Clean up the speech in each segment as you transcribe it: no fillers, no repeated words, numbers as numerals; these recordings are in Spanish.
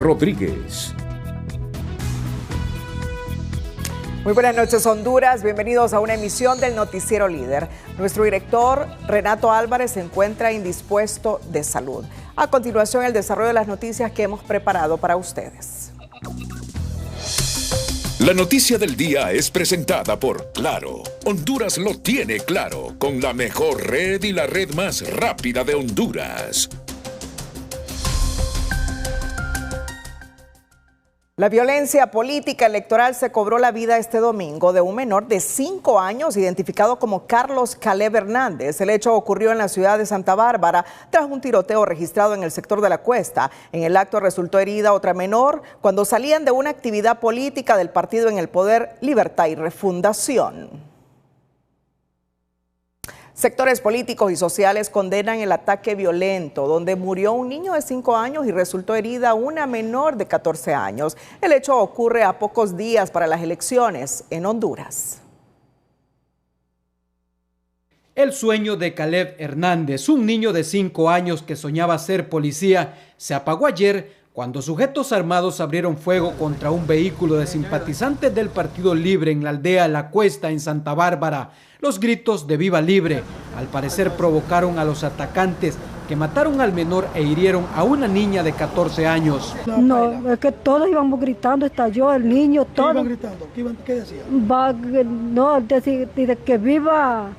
Rodríguez. Muy buenas noches, Honduras. Bienvenidos a una emisión del Noticiero Líder. Nuestro director, Renato Álvarez, se encuentra indispuesto de salud. A continuación, el desarrollo de las noticias que hemos preparado para ustedes. La noticia del día es presentada por Claro. Honduras lo tiene claro, con la mejor red y la red más rápida de Honduras. La violencia política electoral se cobró la vida este domingo de un menor de 5 años identificado como Carlos Caleb Hernández. El hecho ocurrió en la ciudad de Santa Bárbara tras un tiroteo registrado en el sector de la Cuesta. En el acto resultó herida otra menor cuando salían de una actividad política del partido en el poder Libertad y Refundación. Sectores políticos y sociales condenan el ataque violento, donde murió un niño de 5 años y resultó herida una menor de 14 años. El hecho ocurre a pocos días para las elecciones en Honduras. El sueño de Caleb Hernández, un niño de 5 años que soñaba ser policía, se apagó ayer cuando sujetos armados abrieron fuego contra un vehículo de simpatizantes del Partido Libre en la aldea La Cuesta, en Santa Bárbara. Los gritos de Viva Libre, al parecer, provocaron a los atacantes que mataron al menor e hirieron a una niña de 14 años. No, es que todos íbamos gritando, estalló el niño, todo. ¿Qué iban gritando? ¿Qué decían? No, decir que viva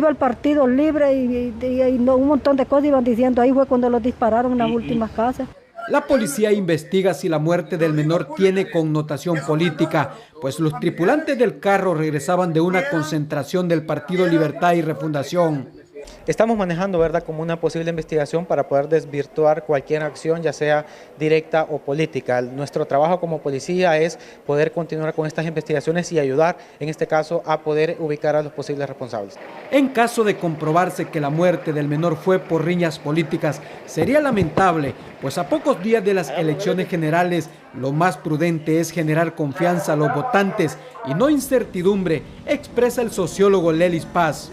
el Partido Libre y no, un montón de cosas iban diciendo. Ahí fue cuando los dispararon en las últimas casas. La policía investiga si la muerte del menor tiene connotación política, pues los tripulantes del carro regresaban de una concentración del Partido Libertad y Refundación. Estamos manejando, ¿verdad?, como una posible investigación para poder desvirtuar cualquier acción, ya sea directa o política. Nuestro trabajo como policía es poder continuar con estas investigaciones y ayudar, en este caso, a poder ubicar a los posibles responsables. En caso de comprobarse que la muerte del menor fue por riñas políticas, sería lamentable, pues a pocos días de las elecciones generales, lo más prudente es generar confianza a los votantes y no incertidumbre, expresa el sociólogo Lelis Paz.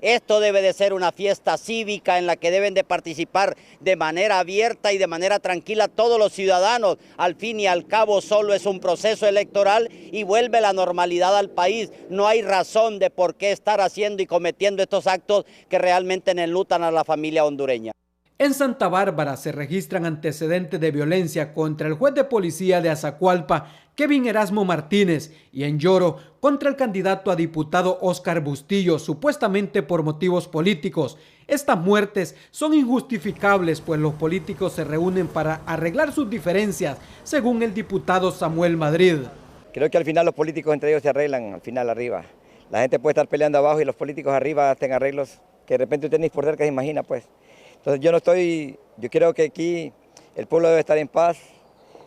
Esto debe de ser una fiesta cívica en la que deben de participar de manera abierta y de manera tranquila todos los ciudadanos. Al fin y al cabo solo es un proceso electoral y vuelve la normalidad al país. No hay razón de por qué estar haciendo y cometiendo estos actos que realmente enlutan a la familia hondureña. En Santa Bárbara se registran antecedentes de violencia contra el juez de policía de Azacualpa, Kevin Erasmo Martínez, y en Yoro contra el candidato a diputado Óscar Bustillo, supuestamente por motivos políticos. Estas muertes son injustificables, pues los políticos se reúnen para arreglar sus diferencias, según el diputado Samuel Madrid. Creo que al final los políticos entre ellos se arreglan, al final arriba. La gente puede estar peleando abajo y los políticos arriba hacen arreglos que de repente usted ni por cerca se imagina, pues. Entonces yo creo que aquí el pueblo debe estar en paz.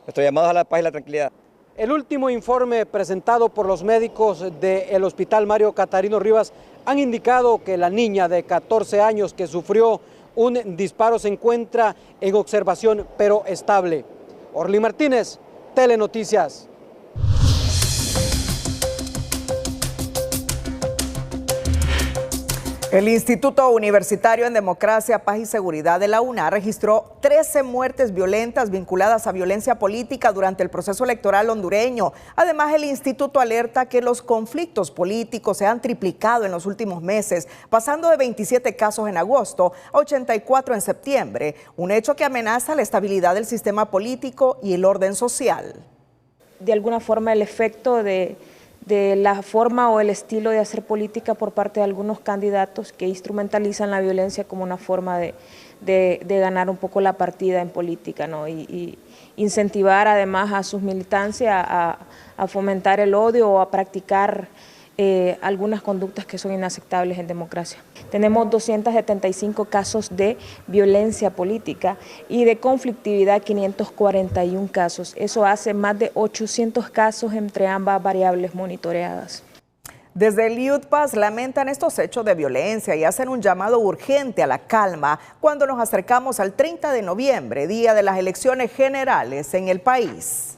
Nuestro llamado a la paz y la tranquilidad. El último informe presentado por los médicos del Hospital Mario Catarino Rivas han indicado que la niña de 14 años que sufrió un disparo se encuentra en observación pero estable. Orly Martínez, Telenoticias. El Instituto Universitario en Democracia, Paz y Seguridad de la UNA registró 13 muertes violentas vinculadas a violencia política durante el proceso electoral hondureño. Además, el instituto alerta que los conflictos políticos se han triplicado en los últimos meses, pasando de 27 casos en agosto a 84 en septiembre, un hecho que amenaza la estabilidad del sistema político y el orden social. De alguna forma, el efecto de la forma o el estilo de hacer política por parte de algunos candidatos que instrumentalizan la violencia como una forma de ganar un poco la partida en política, ¿no? Y incentivar además a sus militancias a fomentar el odio o a practicar algunas conductas que son inaceptables en democracia. Tenemos 275 casos de violencia política y de conflictividad 541 casos. Eso hace más de 800 casos entre ambas variables monitoreadas. Desde el IUDPAS lamentan estos hechos de violencia y hacen un llamado urgente a la calma cuando nos acercamos al 30 de noviembre, día de las elecciones generales en el país.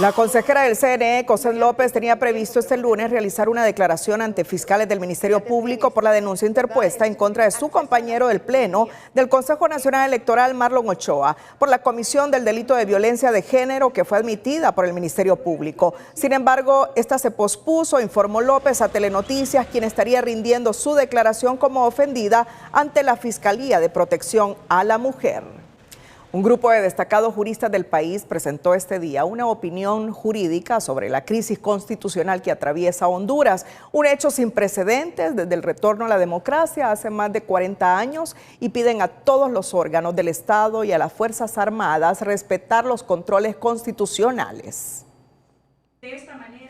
La consejera del CNE, Cosette López, tenía previsto este lunes realizar una declaración ante fiscales del Ministerio Público por la denuncia interpuesta en contra de su compañero del Pleno del Consejo Nacional Electoral, Marlon Ochoa, por la comisión del delito de violencia de género que fue admitida por el Ministerio Público. Sin embargo, esta se pospuso, informó López a Telenoticias, quien estaría rindiendo su declaración como ofendida ante la Fiscalía de Protección a la Mujer. Un grupo de destacados juristas del país presentó este día una opinión jurídica sobre la crisis constitucional que atraviesa Honduras, un hecho sin precedentes desde el retorno a la democracia hace más de 40 años, y piden a todos los órganos del Estado y a las Fuerzas Armadas respetar los controles constitucionales. De esta manera,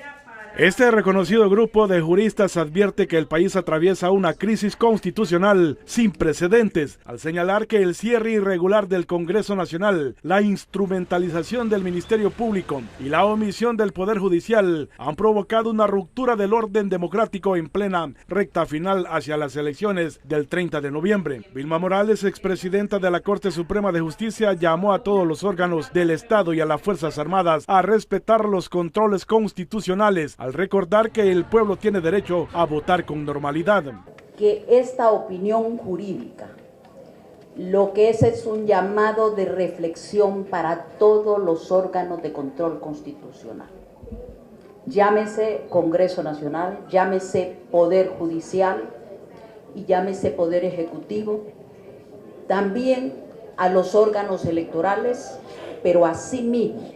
este reconocido grupo de juristas advierte que el país atraviesa una crisis constitucional sin precedentes, al señalar que el cierre irregular del Congreso Nacional, la instrumentalización del Ministerio Público y la omisión del Poder Judicial han provocado una ruptura del orden democrático en plena recta final hacia las elecciones del 30 de noviembre. Vilma Morales, expresidenta de la Corte Suprema de Justicia, llamó a todos los órganos del Estado y a las Fuerzas Armadas a respetar los controles constitucionales, al recordar que el pueblo tiene derecho a votar con normalidad. Que esta opinión jurídica lo que es un llamado de reflexión para todos los órganos de control constitucional. Llámese Congreso Nacional, llámese Poder Judicial y llámese Poder Ejecutivo, también a los órganos electorales, pero asimismo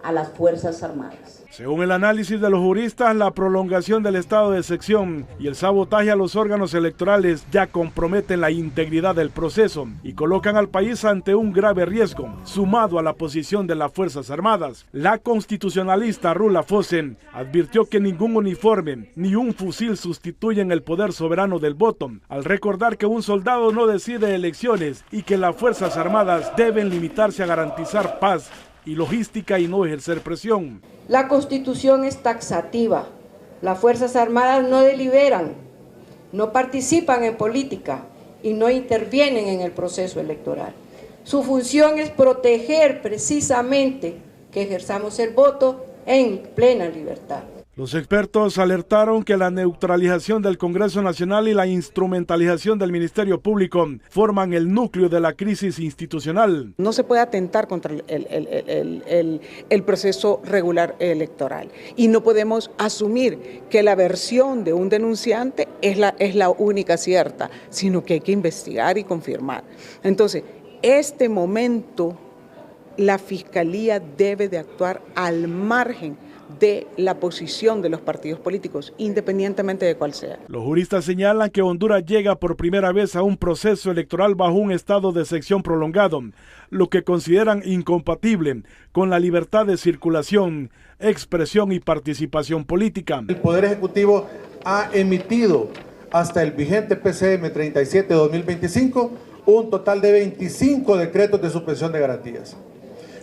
a las Fuerzas Armadas. Según el análisis de los juristas, la prolongación del estado de excepción y el sabotaje a los órganos electorales ya comprometen la integridad del proceso y colocan al país ante un grave riesgo, sumado a la posición de las Fuerzas Armadas. La constitucionalista Rula Fossen advirtió que ningún uniforme ni un fusil sustituyen el poder soberano del voto, al recordar que un soldado no decide elecciones y que las Fuerzas Armadas deben limitarse a garantizar paz y logística y no ejercer presión. La Constitución es taxativa. Las Fuerzas Armadas no deliberan, no participan en política y no intervienen en el proceso electoral. Su función es proteger precisamente que ejerzamos el voto en plena libertad. Los expertos alertaron que la neutralización del Congreso Nacional y la instrumentalización del Ministerio Público forman el núcleo de la crisis institucional. No se puede atentar contra el proceso regular electoral y no podemos asumir que la versión de un denunciante es la única cierta, sino que hay que investigar y confirmar. Entonces, este momento la Fiscalía debe de actuar al margen de la posición de los partidos políticos, independientemente de cuál sea. Los juristas señalan que Honduras llega por primera vez a un proceso electoral bajo un estado de excepción prolongado, lo que consideran incompatible con la libertad de circulación, expresión y participación política. El Poder Ejecutivo ha emitido hasta el vigente PCM 37-2025 un total de 25 decretos de suspensión de garantías,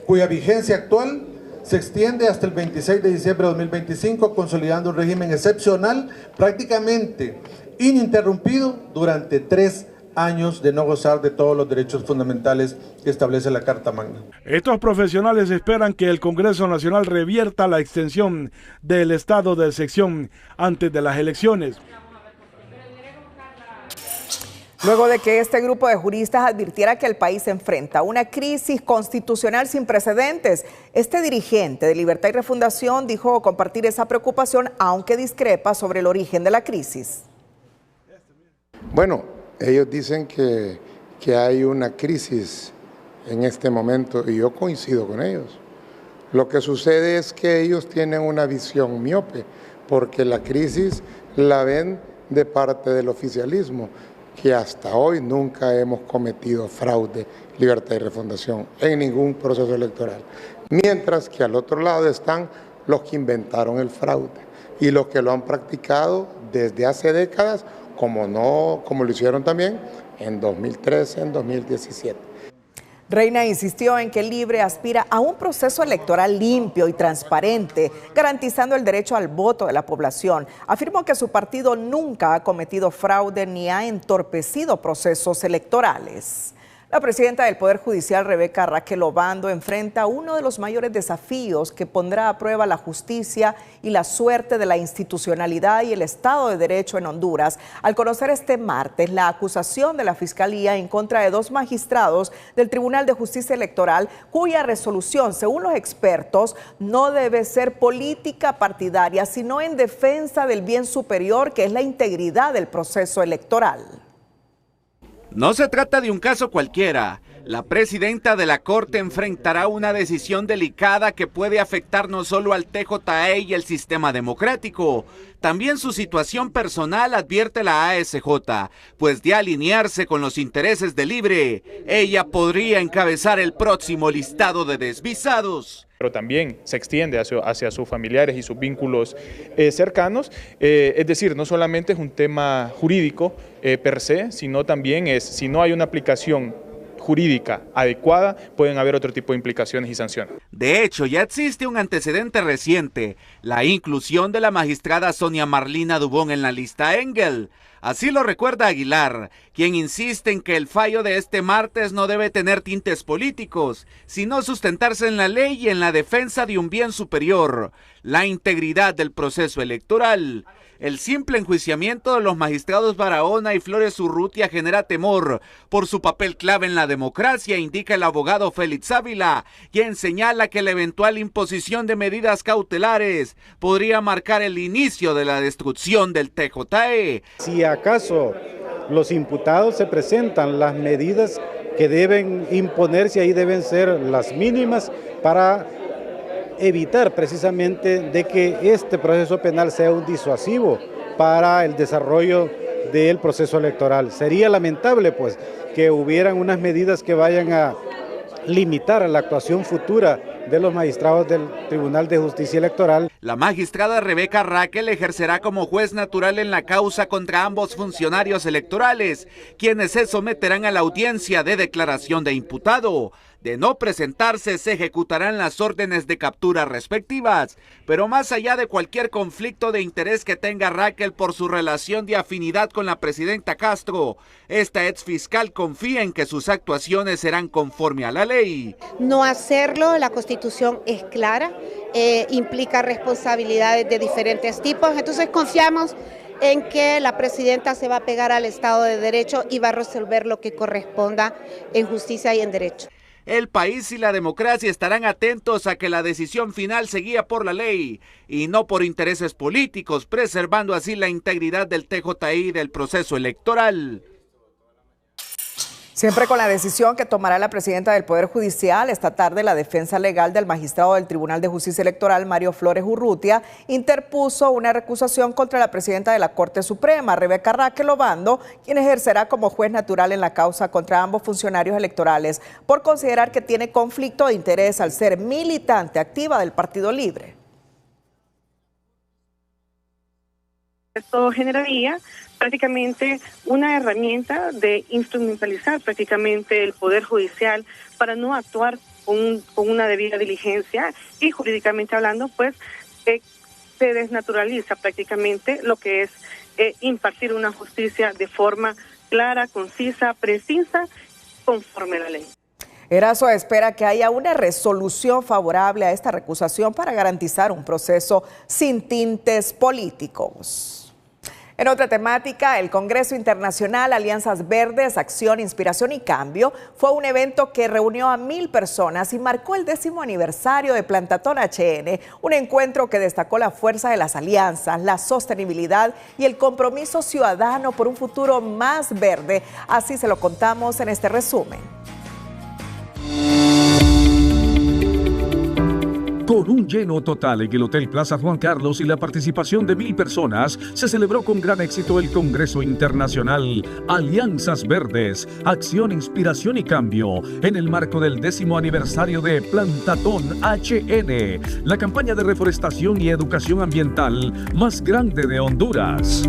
cuya vigencia actual se extiende hasta el 26 de diciembre de 2025, consolidando un régimen excepcional prácticamente ininterrumpido durante 3 años de no gozar de todos los derechos fundamentales que establece la Carta Magna. Estos profesionales esperan que el Congreso Nacional revierta la extensión del estado de excepción antes de las elecciones. Luego de que este grupo de juristas advirtiera que el país enfrenta una crisis constitucional sin precedentes, este dirigente de Libertad y Refundación dijo compartir esa preocupación, aunque discrepa sobre el origen de la crisis. Bueno, ellos dicen que hay una crisis en este momento y yo coincido con ellos. Lo que sucede es que ellos tienen una visión miope, porque la crisis la ven de parte del oficialismo, que hasta hoy nunca hemos cometido fraude, Libertad y Refundación en ningún proceso electoral. Mientras que al otro lado están los que inventaron el fraude y los que lo han practicado desde hace décadas, como lo hicieron también en 2013, en 2017. Reina insistió en que Libre aspira a un proceso electoral limpio y transparente, garantizando el derecho al voto de la población. Afirmó que su partido nunca ha cometido fraude ni ha entorpecido procesos electorales. La presidenta del Poder Judicial, Rebeca Raquel Obando, enfrenta uno de los mayores desafíos que pondrá a prueba la justicia y la suerte de la institucionalidad y el Estado de Derecho en Honduras, al conocer este martes la acusación de la Fiscalía en contra de 2 magistrados del Tribunal de Justicia Electoral, cuya resolución, según los expertos, no debe ser política partidaria, sino en defensa del bien superior, que es la integridad del proceso electoral. No se trata de un caso cualquiera. La presidenta de la Corte enfrentará una decisión delicada que puede afectar no solo al TJE y el sistema democrático, también su situación personal, advierte la ASJ, pues de alinearse con los intereses de Libre, ella podría encabezar el próximo listado de desvisados. Pero también se extiende hacia sus familiares y sus vínculos cercanos, es decir, no solamente es un tema jurídico per se, sino también es, si no hay una aplicación jurídica adecuada, pueden haber otro tipo de implicaciones y sanciones. De hecho, ya existe un antecedente reciente, la inclusión de la magistrada Sonia Marlina Dubón en la lista Engel. Así lo recuerda Aguilar, quien insiste en que el fallo de este martes no debe tener tintes políticos, sino sustentarse en la ley y en la defensa de un bien superior, la integridad del proceso electoral. El simple enjuiciamiento de los magistrados Barahona y Flores Urrutia genera temor por su papel clave en la democracia, indica el abogado Félix Ávila, quien señala que la eventual imposición de medidas cautelares podría marcar el inicio de la destrucción del TJE. Si acaso los imputados se presentan, las medidas que deben imponerse ahí deben ser las mínimas para evitar precisamente de que este proceso penal sea un disuasivo para el desarrollo del proceso electoral. Sería lamentable pues que hubieran unas medidas que vayan a limitar la actuación futura de los magistrados del Tribunal de Justicia Electoral. La magistrada Rebeca Raquel ejercerá como juez natural en la causa contra ambos funcionarios electorales, quienes se someterán a la audiencia de declaración de imputado. De no presentarse, se ejecutarán las órdenes de captura respectivas. Pero más allá de cualquier conflicto de interés que tenga Raquel por su relación de afinidad con la presidenta Castro, esta exfiscal confía en que sus actuaciones serán conforme a la ley. No hacerlo, la Constitución es clara, implica responsabilidades de diferentes tipos, entonces confiamos en que la presidenta se va a pegar al Estado de Derecho y va a resolver lo que corresponda en justicia y en derecho. El país y la democracia estarán atentos a que la decisión final se guíe por la ley y no por intereses políticos, preservando así la integridad del TJE y del proceso electoral. Siempre con la decisión que tomará la presidenta del Poder Judicial, esta tarde la defensa legal del magistrado del Tribunal de Justicia Electoral, Mario Flores Urrutia, interpuso una recusación contra la presidenta de la Corte Suprema, Rebeca Raquel Obando, quien ejercerá como juez natural en la causa contra ambos funcionarios electorales, por considerar que tiene conflicto de interés al ser militante activa del Partido Libre. Esto generaría prácticamente una herramienta de instrumentalizar prácticamente el Poder Judicial para no actuar con una debida diligencia y jurídicamente hablando, pues se desnaturaliza prácticamente lo que es impartir una justicia de forma clara, concisa, precisa, conforme a la ley. Erazo espera que haya una resolución favorable a esta recusación para garantizar un proceso sin tintes políticos. En otra temática, el Congreso Internacional Alianzas Verdes, Acción, Inspiración y Cambio fue un evento que reunió a 1000 personas y marcó el 10º aniversario de Plantatón HN, un encuentro que destacó la fuerza de las alianzas, la sostenibilidad y el compromiso ciudadano por un futuro más verde. Así se lo contamos en este resumen. Con un lleno total en el Hotel Plaza Juan Carlos y la participación de 1000 personas, se celebró con gran éxito el Congreso Internacional Alianzas Verdes, Acción, Inspiración y Cambio, en el marco del 10º aniversario de Plantatón HN, la campaña de reforestación y educación ambiental más grande de Honduras.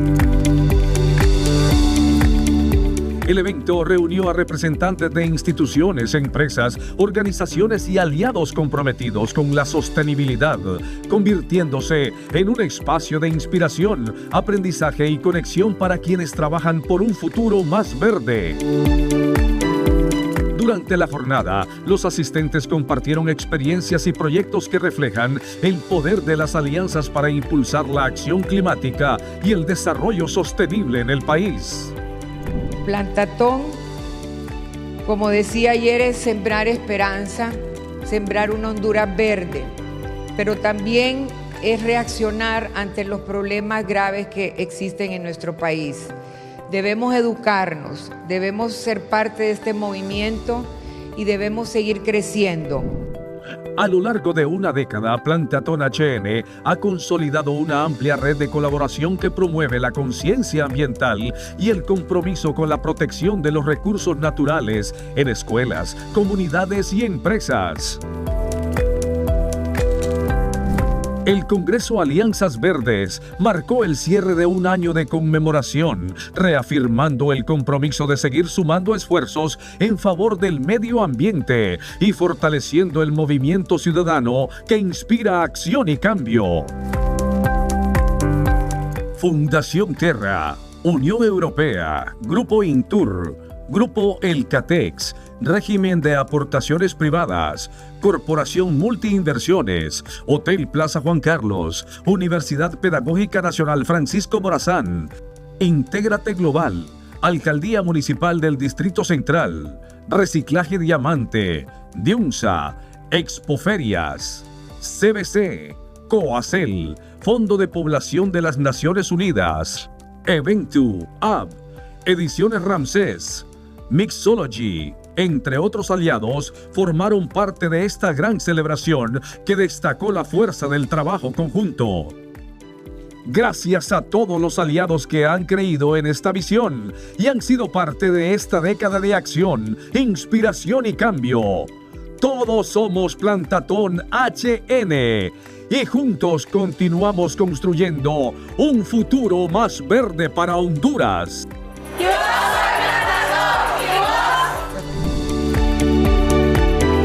El evento reunió a representantes de instituciones, empresas, organizaciones y aliados comprometidos con la sostenibilidad, convirtiéndose en un espacio de inspiración, aprendizaje y conexión para quienes trabajan por un futuro más verde. Durante la jornada, los asistentes compartieron experiencias y proyectos que reflejan el poder de las alianzas para impulsar la acción climática y el desarrollo sostenible en el país. Plantatón, como decía ayer, es sembrar esperanza, sembrar una Honduras verde, pero también es reaccionar ante los problemas graves que existen en nuestro país. Debemos educarnos, debemos ser parte de este movimiento y debemos seguir creciendo. A lo largo de una década, Plantatón HN ha consolidado una amplia red de colaboración que promueve la conciencia ambiental y el compromiso con la protección de los recursos naturales en escuelas, comunidades y empresas. El Congreso Alianzas Verdes marcó el cierre de un año de conmemoración, reafirmando el compromiso de seguir sumando esfuerzos en favor del medio ambiente y fortaleciendo el movimiento ciudadano que inspira acción y cambio. Fundación Terra, Unión Europea, Grupo Intur, Grupo Elcatex, Régimen de Aportaciones Privadas, Corporación Multiinversiones, Hotel Plaza Juan Carlos, Universidad Pedagógica Nacional Francisco Morazán, Intégrate Global, Alcaldía Municipal del Distrito Central, Reciclaje Diamante, Diunsa, Expoferias, CBC, Coacel, Fondo de Población de las Naciones Unidas, Eventu, AB, Ediciones Ramsés, Mixology, entre otros aliados, formaron parte de esta gran celebración que destacó la fuerza del trabajo conjunto. Gracias a todos los aliados que han creído en esta visión y han sido parte de esta década de acción, inspiración y cambio. Todos somos Plantatón HN y juntos continuamos construyendo un futuro más verde para Honduras.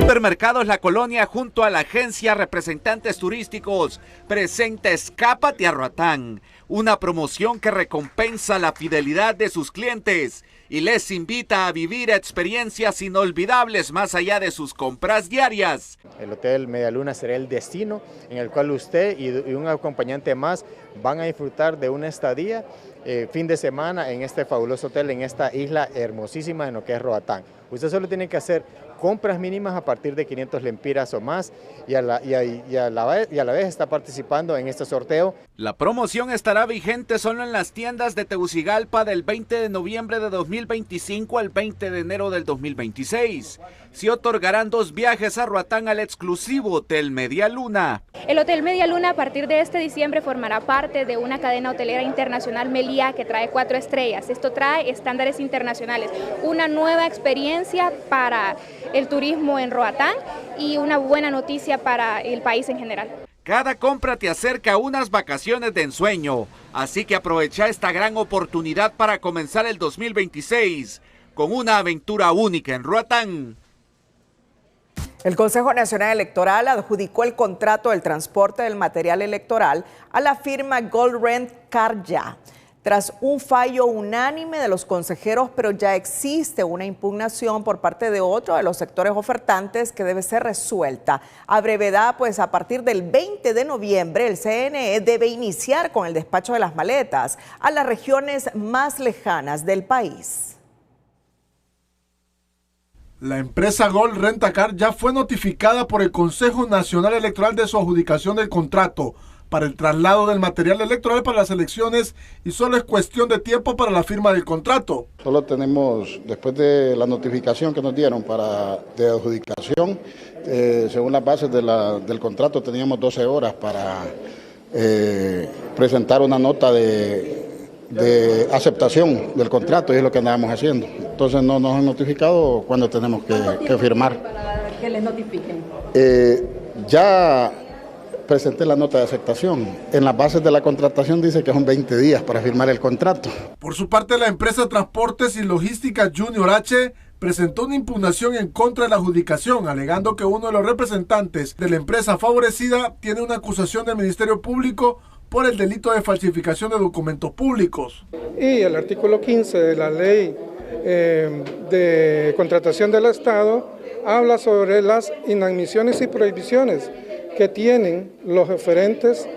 Supermercados La Colonia junto a la agencia Representantes Turísticos presenta Escápate a Roatán, una promoción que recompensa la fidelidad de sus clientes y les invita a vivir experiencias inolvidables más allá de sus compras diarias. El Hotel Media Luna será el destino en el cual usted y un acompañante más van a disfrutar de una estadía fin de semana en este fabuloso hotel, en esta isla hermosísima en lo que es Roatán. Usted solo tiene que hacer compras mínimas a partir de 500 lempiras o más y a la vez está participando en este sorteo. La promoción estará vigente solo en las tiendas de Tegucigalpa del 20 de noviembre de 2025 al 20 de enero del 2026. Se otorgarán 2 viajes a Roatán al exclusivo Hotel Media Luna. El Hotel Media Luna a partir de este diciembre formará parte de una cadena hotelera internacional Meliá que trae 4 estrellas. Esto trae estándares internacionales, una nueva experiencia para el turismo en Roatán y una buena noticia para el país en general. Cada compra te acerca a unas vacaciones de ensueño, así que aprovecha esta gran oportunidad para comenzar el 2026 con una aventura única en Roatán. El Consejo Nacional Electoral adjudicó el contrato del transporte del material electoral a la firma Gold Rent Car Ya. Tras un fallo unánime de los consejeros, pero ya existe una impugnación por parte de otro de los sectores ofertantes que debe ser resuelta. A brevedad, pues a partir del 20 de noviembre, el CNE debe iniciar con el despacho de las maletas a las regiones más lejanas del país. La empresa Gold Rent-A-Car ya fue notificada por el Consejo Nacional Electoral de su adjudicación del contrato para el traslado del material electoral para las elecciones y solo es cuestión de tiempo para la firma del contrato. Solo tenemos, después de la notificación que nos dieron de adjudicación, según las bases del contrato teníamos 12 horas para presentar una nota de aceptación del contrato y es lo que andábamos haciendo. Entonces no nos han notificado cuándo tenemos que firmar. ¿Para que les notifiquen? Ya presenté la nota de aceptación. En las bases de la contratación dice que son 20 días para firmar el contrato. Por su parte, la empresa Transportes y Logística Junior H presentó una impugnación en contra de la adjudicación, alegando que uno de los representantes de la empresa favorecida tiene una acusación del Ministerio Público por el delito de falsificación de documentos públicos. Y el artículo 15 de la ley de Contratación del Estado habla sobre las inadmisiones y prohibiciones que tienen los referentes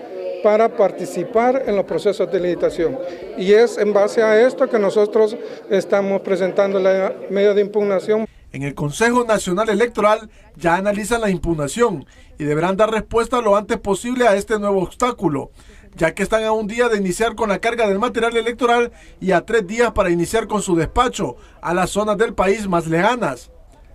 para participar en los procesos de licitación. Y es en base a esto que nosotros estamos presentando la medida de impugnación. En el Consejo Nacional Electoral ya analizan la impugnación y deberán dar respuesta lo antes posible a este nuevo obstáculo, ya que están a un día de iniciar con la carga del material electoral y a 3 días para iniciar con su despacho a las zonas del país más lejanas.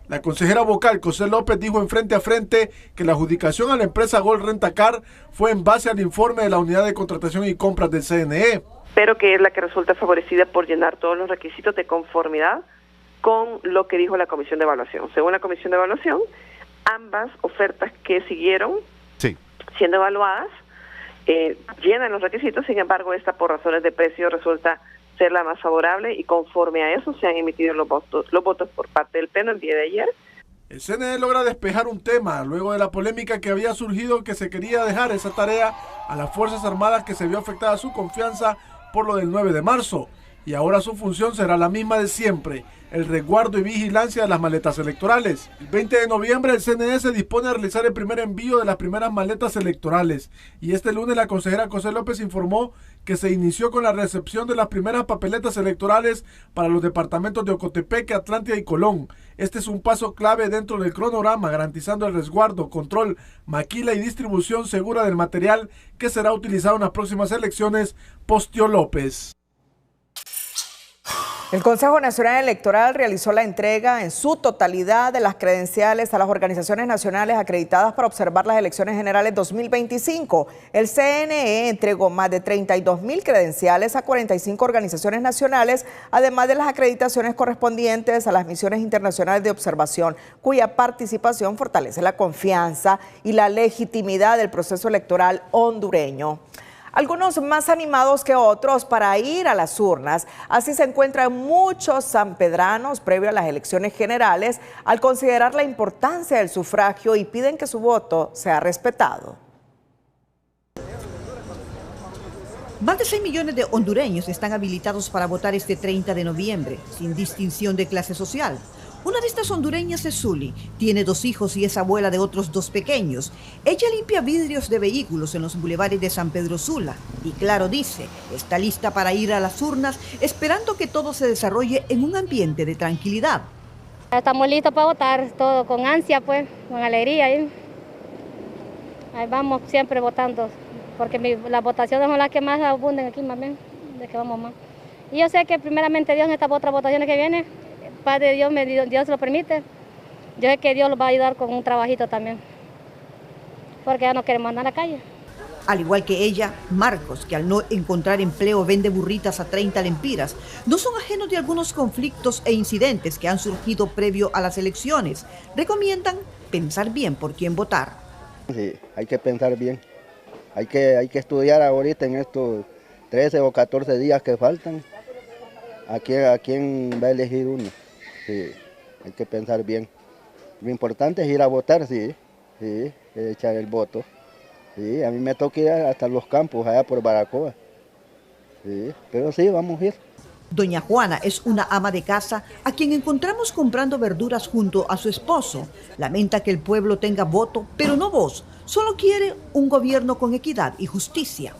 La consejera vocal José López dijo en Frente a Frente que la adjudicación a la empresa Gold Rent a Car fue en base al informe de la Unidad de Contratación y Compras del CNE. Pero que es la que resulta favorecida por llenar todos los requisitos de conformidad con lo que dijo la Comisión de Evaluación. Según la Comisión de Evaluación, ambas ofertas que siguieron siendo evaluadas llenan los requisitos, sin embargo esta por razones de precio resulta ser la más favorable y conforme a eso se han emitido los votos por parte del Pleno el día de ayer. El CNE logra despejar un tema luego de la polémica que había surgido que se quería dejar esa tarea a las Fuerzas Armadas, que se vio afectada su confianza por lo del 9 de marzo y ahora su función será la misma de siempre, el resguardo y vigilancia de las maletas electorales. El 20 de noviembre el CNE se dispone a realizar el primer envío de las primeras maletas electorales y este lunes la consejera José López informó que se inició con la recepción de las primeras papeletas electorales para los departamentos de Ocotepeque, Atlántida y Colón. Este es un paso clave dentro del cronograma, garantizando el resguardo, control, maquila y distribución segura del material que será utilizado en las próximas elecciones, posteó López. El Consejo Nacional Electoral realizó la entrega en su totalidad de las credenciales a las organizaciones nacionales acreditadas para observar las elecciones generales 2025. El CNE entregó más de 32,000 credenciales a 45 organizaciones nacionales, además de las acreditaciones correspondientes a las misiones internacionales de observación, cuya participación fortalece la confianza y la legitimidad del proceso electoral hondureño. Algunos más animados que otros para ir a las urnas. Así se encuentran muchos sanpedranos previo a las elecciones generales al considerar la importancia del sufragio y piden que su voto sea respetado. Más de 6 millones de hondureños están habilitados para votar este 30 de noviembre, sin distinción de clase social. Una de estas hondureñas es Zuli, tiene 2 hijos y es abuela de otros 2 pequeños. Ella limpia vidrios de vehículos en los bulevares de San Pedro Sula y claro dice, está lista para ir a las urnas esperando que todo se desarrolle en un ambiente de tranquilidad. Estamos listos para votar, todo con ansia pues, con alegría. Ahí vamos siempre votando, porque las votaciones son las que más abunden aquí más bien, de que vamos más. Y yo sé que primeramente Dios en estas otras votaciones que vienen, Padre Dios, Dios lo permite. Yo sé que Dios los va a ayudar con un trabajito también, porque ya no queremos andar a la calle. Al igual que ella, Marcos, que al no encontrar empleo vende burritas a 30 lempiras, no son ajenos de algunos conflictos e incidentes que han surgido previo a las elecciones. Recomiendan pensar bien por quién votar. Sí, hay que pensar bien. Hay que estudiar ahorita en estos 13 o 14 días que faltan. ¿A quién va a elegir uno? Sí, hay que pensar bien. Lo importante es ir a votar, sí, echar el voto. Sí, a mí me toca ir hasta los campos, allá por Baracoa. Sí, pero sí, vamos a ir. Doña Juana es una ama de casa a quien encontramos comprando verduras junto a su esposo. Lamenta que el pueblo tenga voto, pero no voz. Solo quiere un gobierno con equidad y justicia.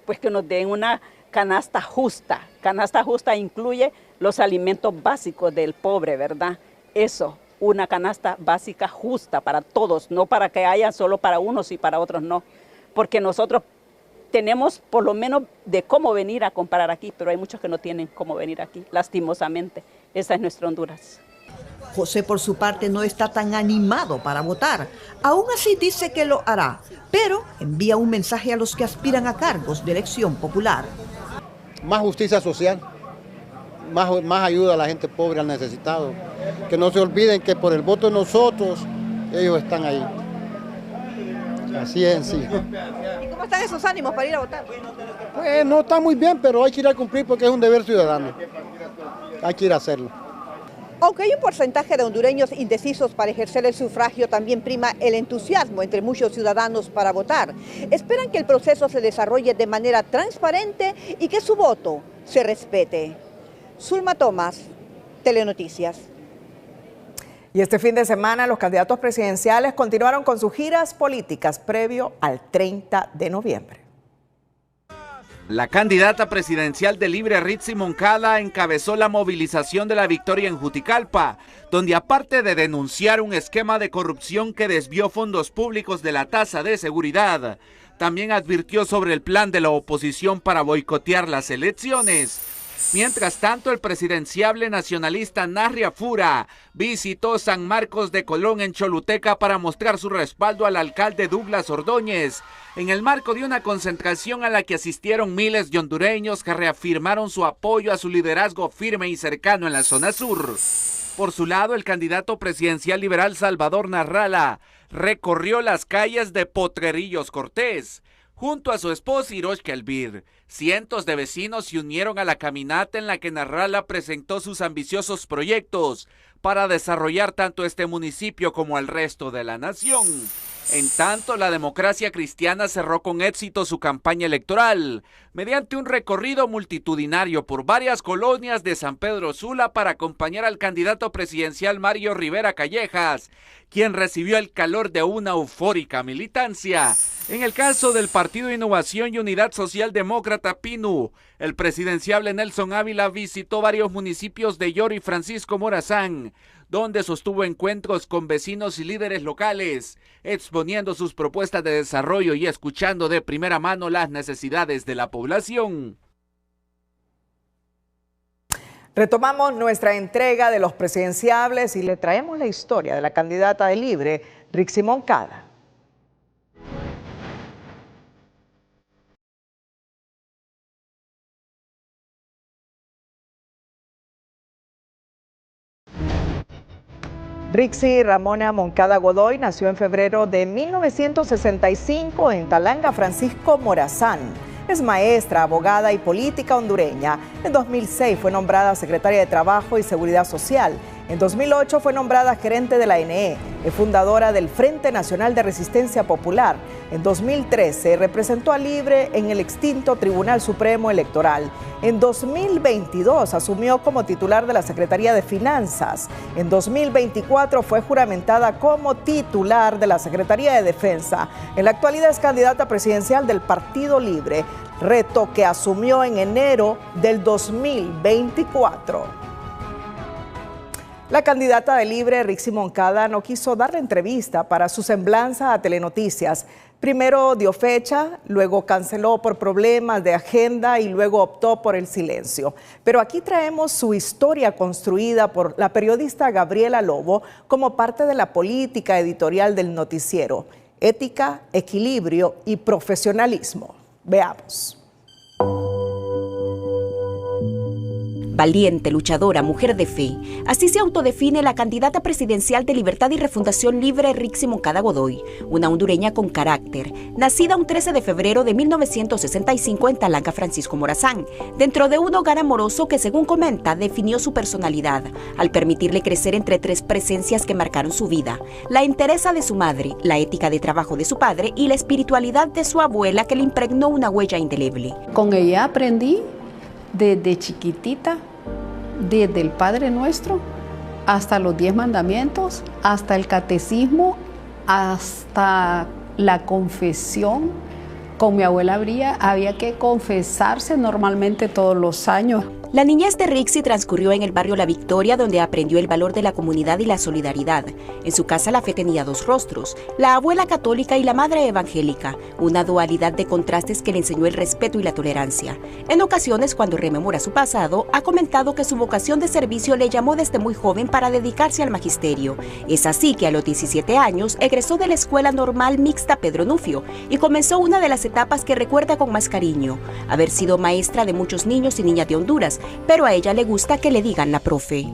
Pues que nos den una canasta justa. Canasta justa incluye los alimentos básicos del pobre, ¿verdad? Eso, una canasta básica justa para todos, no para que haya solo para unos y para otros no. Porque nosotros tenemos por lo menos de cómo venir a comprar aquí, pero hay muchos que no tienen cómo venir aquí, lastimosamente. Esa es nuestra Honduras. José, por su parte, no está tan animado para votar. Aún así dice que lo hará, pero envía un mensaje a los que aspiran a cargos de elección popular. Más justicia social, más ayuda a la gente pobre, al necesitado. Que no se olviden que por el voto de nosotros, ellos están ahí. Así es en sí. ¿Y cómo están esos ánimos para ir a votar? Pues no está muy bien, pero hay que ir a cumplir porque es un deber ciudadano. Hay que ir a hacerlo. Aunque hay un porcentaje de hondureños indecisos para ejercer el sufragio, también prima el entusiasmo entre muchos ciudadanos para votar. Esperan que el proceso se desarrolle de manera transparente y que su voto se respete. Zulma Tomás, Telenoticias. Y este fin de semana los candidatos presidenciales continuaron con sus giras políticas previo al 30 de noviembre. La candidata presidencial de Libre, Ritzy Moncada, encabezó la movilización de la victoria en Juticalpa, donde aparte de denunciar un esquema de corrupción que desvió fondos públicos de la tasa de seguridad, también advirtió sobre el plan de la oposición para boicotear las elecciones. Mientras tanto, el presidenciable nacionalista Narria Fura visitó San Marcos de Colón en Choluteca para mostrar su respaldo al alcalde Douglas Ordóñez, en el marco de una concentración a la que asistieron miles de hondureños que reafirmaron su apoyo a su liderazgo firme y cercano en la zona sur. Por su lado, el candidato presidencial liberal Salvador Narrala recorrió las calles de Potrerillos Cortés. Junto a su esposa Hiroshka Elvir, cientos de vecinos se unieron a la caminata en la que Narrala presentó sus ambiciosos proyectos para desarrollar tanto este municipio como el resto de la nación. En tanto, la Democracia Cristiana cerró con éxito su campaña electoral mediante un recorrido multitudinario por varias colonias de San Pedro Sula para acompañar al candidato presidencial Mario Rivera Callejas, quien recibió el calor de una eufórica militancia. En el caso del Partido Innovación y Unidad Social Demócrata PINU, el presidenciable Nelson Ávila visitó varios municipios de Yoro y Francisco Morazán, donde sostuvo encuentros con vecinos y líderes locales, exponiendo sus propuestas de desarrollo y escuchando de primera mano las necesidades de la población. Retomamos nuestra entrega de los presidenciables y le traemos la historia de la candidata de Libre, Ritzy Moncada. Ritzy Ramona Moncada Godoy nació en febrero de 1965 en Talanga, Francisco Morazán. Es maestra, abogada y política hondureña. En 2006 fue nombrada secretaria de Trabajo y Seguridad Social. En 2008 fue nombrada gerente de la ANE. Es fundadora del Frente Nacional de Resistencia Popular. En 2013 representó a Libre en el extinto Tribunal Supremo Electoral. En 2022 asumió como titular de la Secretaría de Finanzas. En 2024 fue juramentada como titular de la Secretaría de Defensa. En la actualidad es candidata presidencial del Partido Libre, reto que asumió en enero del 2024. La candidata de Libre, Ritzy Moncada, no quiso dar la entrevista para su semblanza a Telenoticias. Primero dio fecha, luego canceló por problemas de agenda y luego optó por el silencio. Pero aquí traemos su historia construida por la periodista Gabriela Lobo como parte de la política editorial del noticiero. Ética, equilibrio y profesionalismo. Veamos. Valiente, luchadora, mujer de fe. Así se autodefine la candidata presidencial de Libertad y Refundación Libre, Ritzy Moncada Godoy, una hondureña con carácter, nacida un 13 de febrero de 1965 en Talanga, Francisco Morazán, dentro de un hogar amoroso que, según comenta, definió su personalidad, al permitirle crecer entre tres presencias que marcaron su vida: la entereza de su madre, la ética de trabajo de su padre y la espiritualidad de su abuela, que le impregnó una huella indeleble. Con ella aprendí desde chiquitita, desde el Padre Nuestro hasta los 10 mandamientos, hasta el catecismo, hasta la confesión. Con mi abuela había que confesarse normalmente todos los años. La niñez de Ritzy transcurrió en el barrio La Victoria, donde aprendió el valor de la comunidad y la solidaridad. En su casa la fe tenía dos rostros: la abuela católica y la madre evangélica, una dualidad de contrastes que le enseñó el respeto y la tolerancia. En ocasiones, cuando rememora su pasado, ha comentado que su vocación de servicio le llamó desde muy joven para dedicarse al magisterio. Es así que a los 17 años egresó de la Escuela Normal Mixta Pedro Nufio y comenzó una de las etapas que recuerda con más cariño: haber sido maestra de muchos niños y niñas de Honduras, pero a ella le gusta que le digan la profe.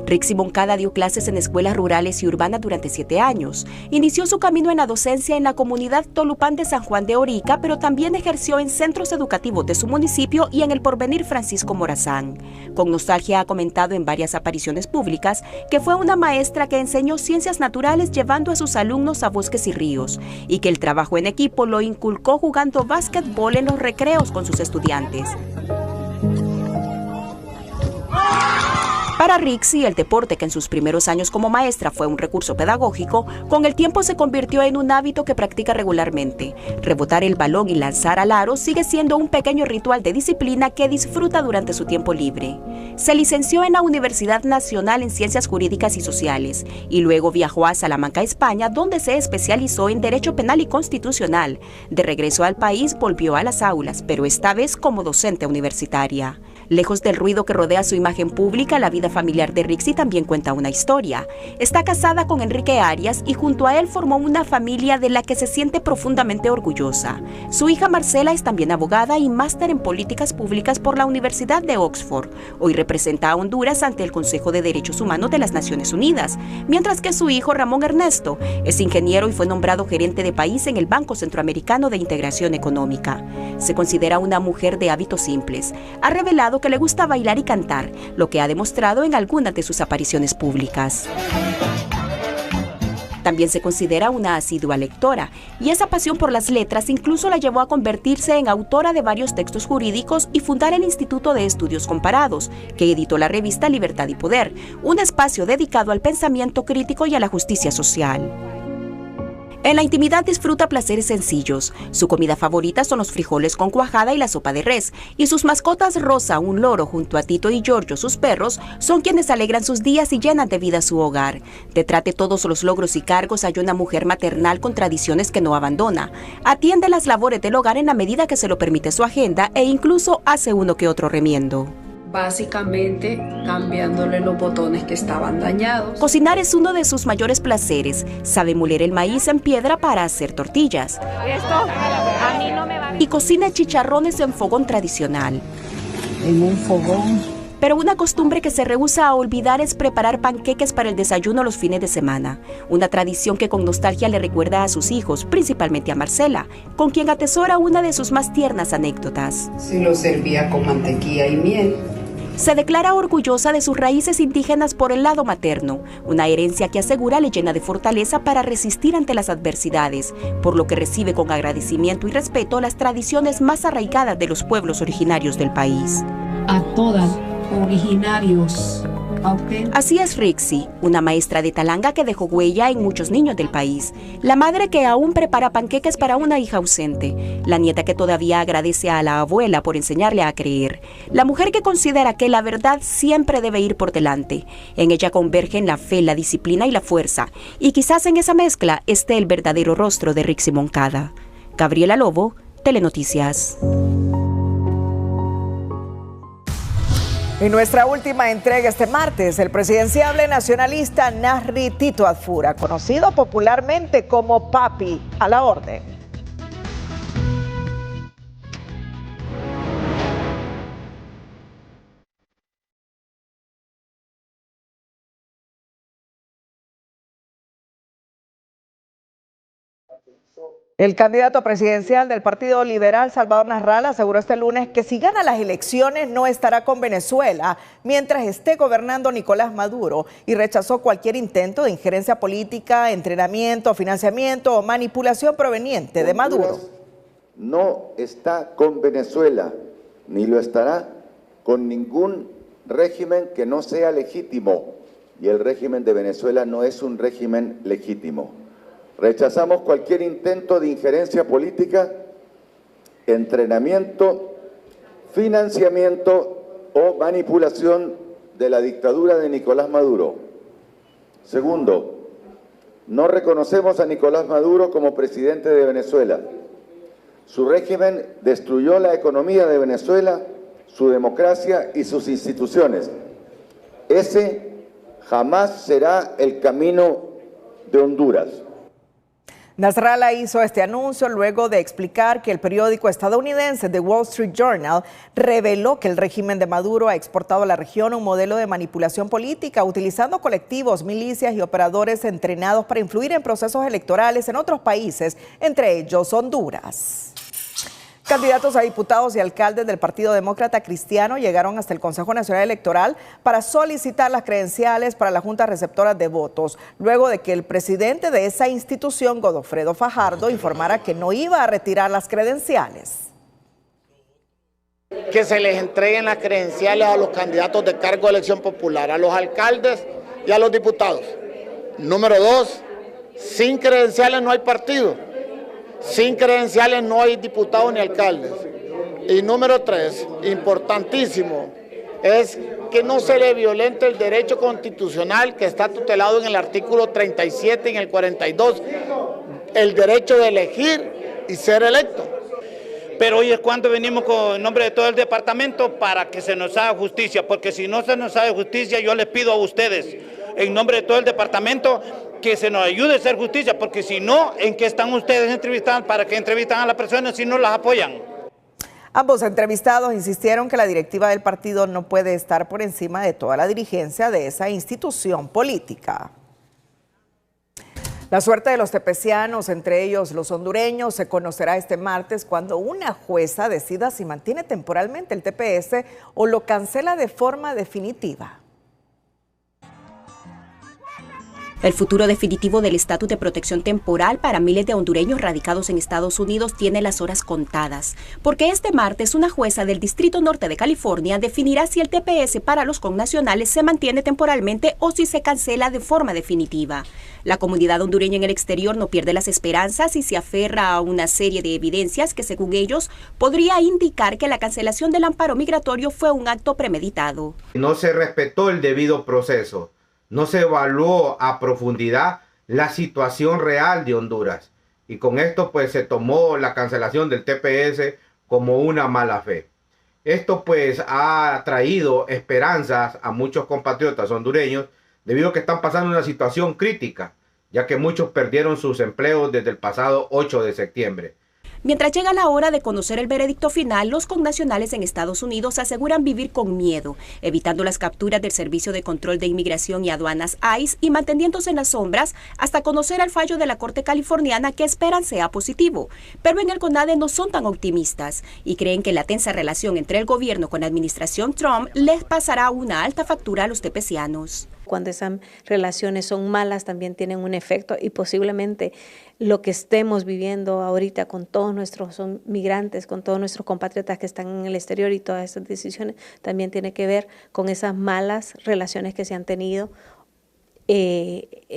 Ritzy Moncada dio clases en escuelas rurales y urbanas durante 7 años. Inició su camino en la docencia en la comunidad Tolupán de San Juan de Orica, pero también ejerció en centros educativos de su municipio y en el Porvenir Francisco Morazán. Con nostalgia ha comentado en varias apariciones públicas que fue una maestra que enseñó ciencias naturales llevando a sus alumnos a bosques y ríos, y que el trabajo en equipo lo inculcó jugando básquetbol en los recreos con sus estudiantes. Para Rixi, el deporte, que en sus primeros años como maestra fue un recurso pedagógico, con el tiempo se convirtió en un hábito que practica regularmente. Rebotar el balón y lanzar al aro sigue siendo un pequeño ritual de disciplina que disfruta durante su tiempo libre. Se licenció en la Universidad Nacional en Ciencias Jurídicas y Sociales y luego viajó a Salamanca, España, donde se especializó en Derecho Penal y Constitucional. De regreso al país, volvió a las aulas, pero esta vez como docente universitaria. Lejos del ruido que rodea su imagen pública, la vida familiar de Rixi también cuenta una historia. Está casada con Enrique Arias y junto a él formó una familia de la que se siente profundamente orgullosa. Su hija Marcela es también abogada y máster en políticas públicas por la Universidad de Oxford. Hoy representa a Honduras ante el Consejo de Derechos Humanos de las Naciones Unidas, mientras que su hijo Ramón Ernesto es ingeniero y fue nombrado gerente de país en el Banco Centroamericano de Integración Económica. Se considera una mujer de hábitos simples. Ha revelado que le gusta bailar y cantar, lo que ha demostrado en algunas de sus apariciones públicas. También se considera una asidua lectora, y esa pasión por las letras incluso la llevó a convertirse en autora de varios textos jurídicos y fundar el Instituto de Estudios Comparados, que editó la revista Libertad y Poder, un espacio dedicado al pensamiento crítico y a la justicia social. En la intimidad disfruta placeres sencillos. Su comida favorita son los frijoles con cuajada y la sopa de res, y sus mascotas Rosa, un loro, junto a Tito y Giorgio, sus perros, son quienes alegran sus días y llenan de vida su hogar. Detrás de todos los logros y cargos hay una mujer maternal con tradiciones que no abandona. Atiende las labores del hogar en la medida que se lo permite su agenda e incluso hace uno que otro remiendo. Básicamente cambiándole los botones que estaban dañados. Cocinar es uno de sus mayores placeres. Sabe moler el maíz en piedra para hacer tortillas. Esto a mí no me va. Y cocina chicharrones en fogón tradicional. En un fogón. Pero una costumbre que se rehúsa a olvidar es preparar panqueques para el desayuno los fines de semana. Una tradición que con nostalgia le recuerda a sus hijos, principalmente a Marcela, con quien atesora una de sus más tiernas anécdotas. Se lo servía con mantequilla y miel. Se declara orgullosa de sus raíces indígenas por el lado materno, una herencia que asegura le llena de fortaleza para resistir ante las adversidades, por lo que recibe con agradecimiento y respeto las tradiciones más arraigadas de los pueblos originarios del país. A todas, originarios. Así es Rixi, una maestra de Talanga que dejó huella en muchos niños del país, la madre que aún prepara panqueques para una hija ausente, la nieta que todavía agradece a la abuela por enseñarle a creer, la mujer que considera que la verdad siempre debe ir por delante. En ella convergen la fe, la disciplina y la fuerza, y quizás en esa mezcla esté el verdadero rostro de Rixi Moncada. Gabriela Lobo, Telenoticias. En nuestra última entrega este martes, el presidenciable nacionalista Nasri Tito Adfura, conocido popularmente como Papi, a la orden. El candidato presidencial del Partido Liberal, Salvador Nasralla, aseguró este lunes que si gana las elecciones no estará con Venezuela mientras esté gobernando Nicolás Maduro, y rechazó cualquier intento de injerencia política, entrenamiento, financiamiento o manipulación proveniente de Maduro. No está con Venezuela, ni lo estará con ningún régimen que no sea legítimo, y el régimen de Venezuela no es un régimen legítimo. Rechazamos cualquier intento de injerencia política, entrenamiento, financiamiento o manipulación de la dictadura de Nicolás Maduro. Segundo, no reconocemos a Nicolás Maduro como presidente de Venezuela. Su régimen destruyó la economía de Venezuela, su democracia y sus instituciones. Ese jamás será el camino de Honduras. Nasralla hizo este anuncio luego de explicar que el periódico estadounidense The Wall Street Journal reveló que el régimen de Maduro ha exportado a la región un modelo de manipulación política utilizando colectivos, milicias y operadores entrenados para influir en procesos electorales en otros países, entre ellos Honduras. Candidatos a diputados y alcaldes del Partido Demócrata Cristiano llegaron hasta el Consejo Nacional Electoral para solicitar las credenciales para la Junta Receptora de Votos, luego de que el presidente de esa institución, Godofredo Fajardo, informara que no iba a retirar las credenciales. que se les entreguen las credenciales a los candidatos de cargo de elección popular, a los alcaldes y a los diputados. Número 2, sin credenciales no hay partido, sin credenciales no hay diputados ni alcaldes. Y número 3, importantísimo, es que no se le violente el derecho constitucional que está tutelado en el artículo 37 y en el 42, el derecho de elegir y ser electo. Pero hoy es cuando venimos con el nombre de todo el departamento para que se nos haga justicia, porque si no se nos hace justicia, yo les pido a ustedes, en nombre de todo el departamento, que se nos ayude a hacer justicia, porque si no, ¿en qué están ustedes entrevistando? ¿Para qué entrevistan a las personas si no las apoyan? Ambos entrevistados insistieron que la directiva del partido no puede estar por encima de toda la dirigencia de esa institución política. La suerte de los tepecianos, entre ellos los hondureños, se conocerá este martes cuando una jueza decida si mantiene temporalmente el TPS o lo cancela de forma definitiva. El futuro definitivo del estatus de protección temporal para miles de hondureños radicados en Estados Unidos tiene las horas contadas, porque este martes una jueza del Distrito Norte de California definirá si el TPS para los connacionales se mantiene temporalmente o si se cancela de forma definitiva. La comunidad hondureña en el exterior no pierde las esperanzas y se aferra a una serie de evidencias que, según ellos, podría indicar que la cancelación del amparo migratorio fue un acto premeditado. No se respetó el debido proceso. No se evaluó a profundidad la situación real de Honduras y con esto pues se tomó la cancelación del TPS como una mala fe. Esto pues ha traído esperanzas a muchos compatriotas hondureños debido a que están pasando una situación crítica, ya que muchos perdieron sus empleos desde el pasado 8 de septiembre. Mientras llega la hora de conocer el veredicto final, los connacionales en Estados Unidos aseguran vivir con miedo, evitando las capturas del Servicio de Control de Inmigración y Aduanas ICE y manteniéndose en las sombras hasta conocer el fallo de la Corte Californiana que esperan sea positivo. Pero en el CONADE no son tan optimistas y creen que la tensa relación entre el gobierno con la administración Trump les pasará una alta factura a los tepecianos. Cuando esas relaciones son malas también tienen un efecto y posiblemente lo que estemos viviendo ahorita con todos nuestros migrantes, con todos nuestros compatriotas que están en el exterior y todas esas decisiones también tiene que ver con esas malas relaciones que se han tenido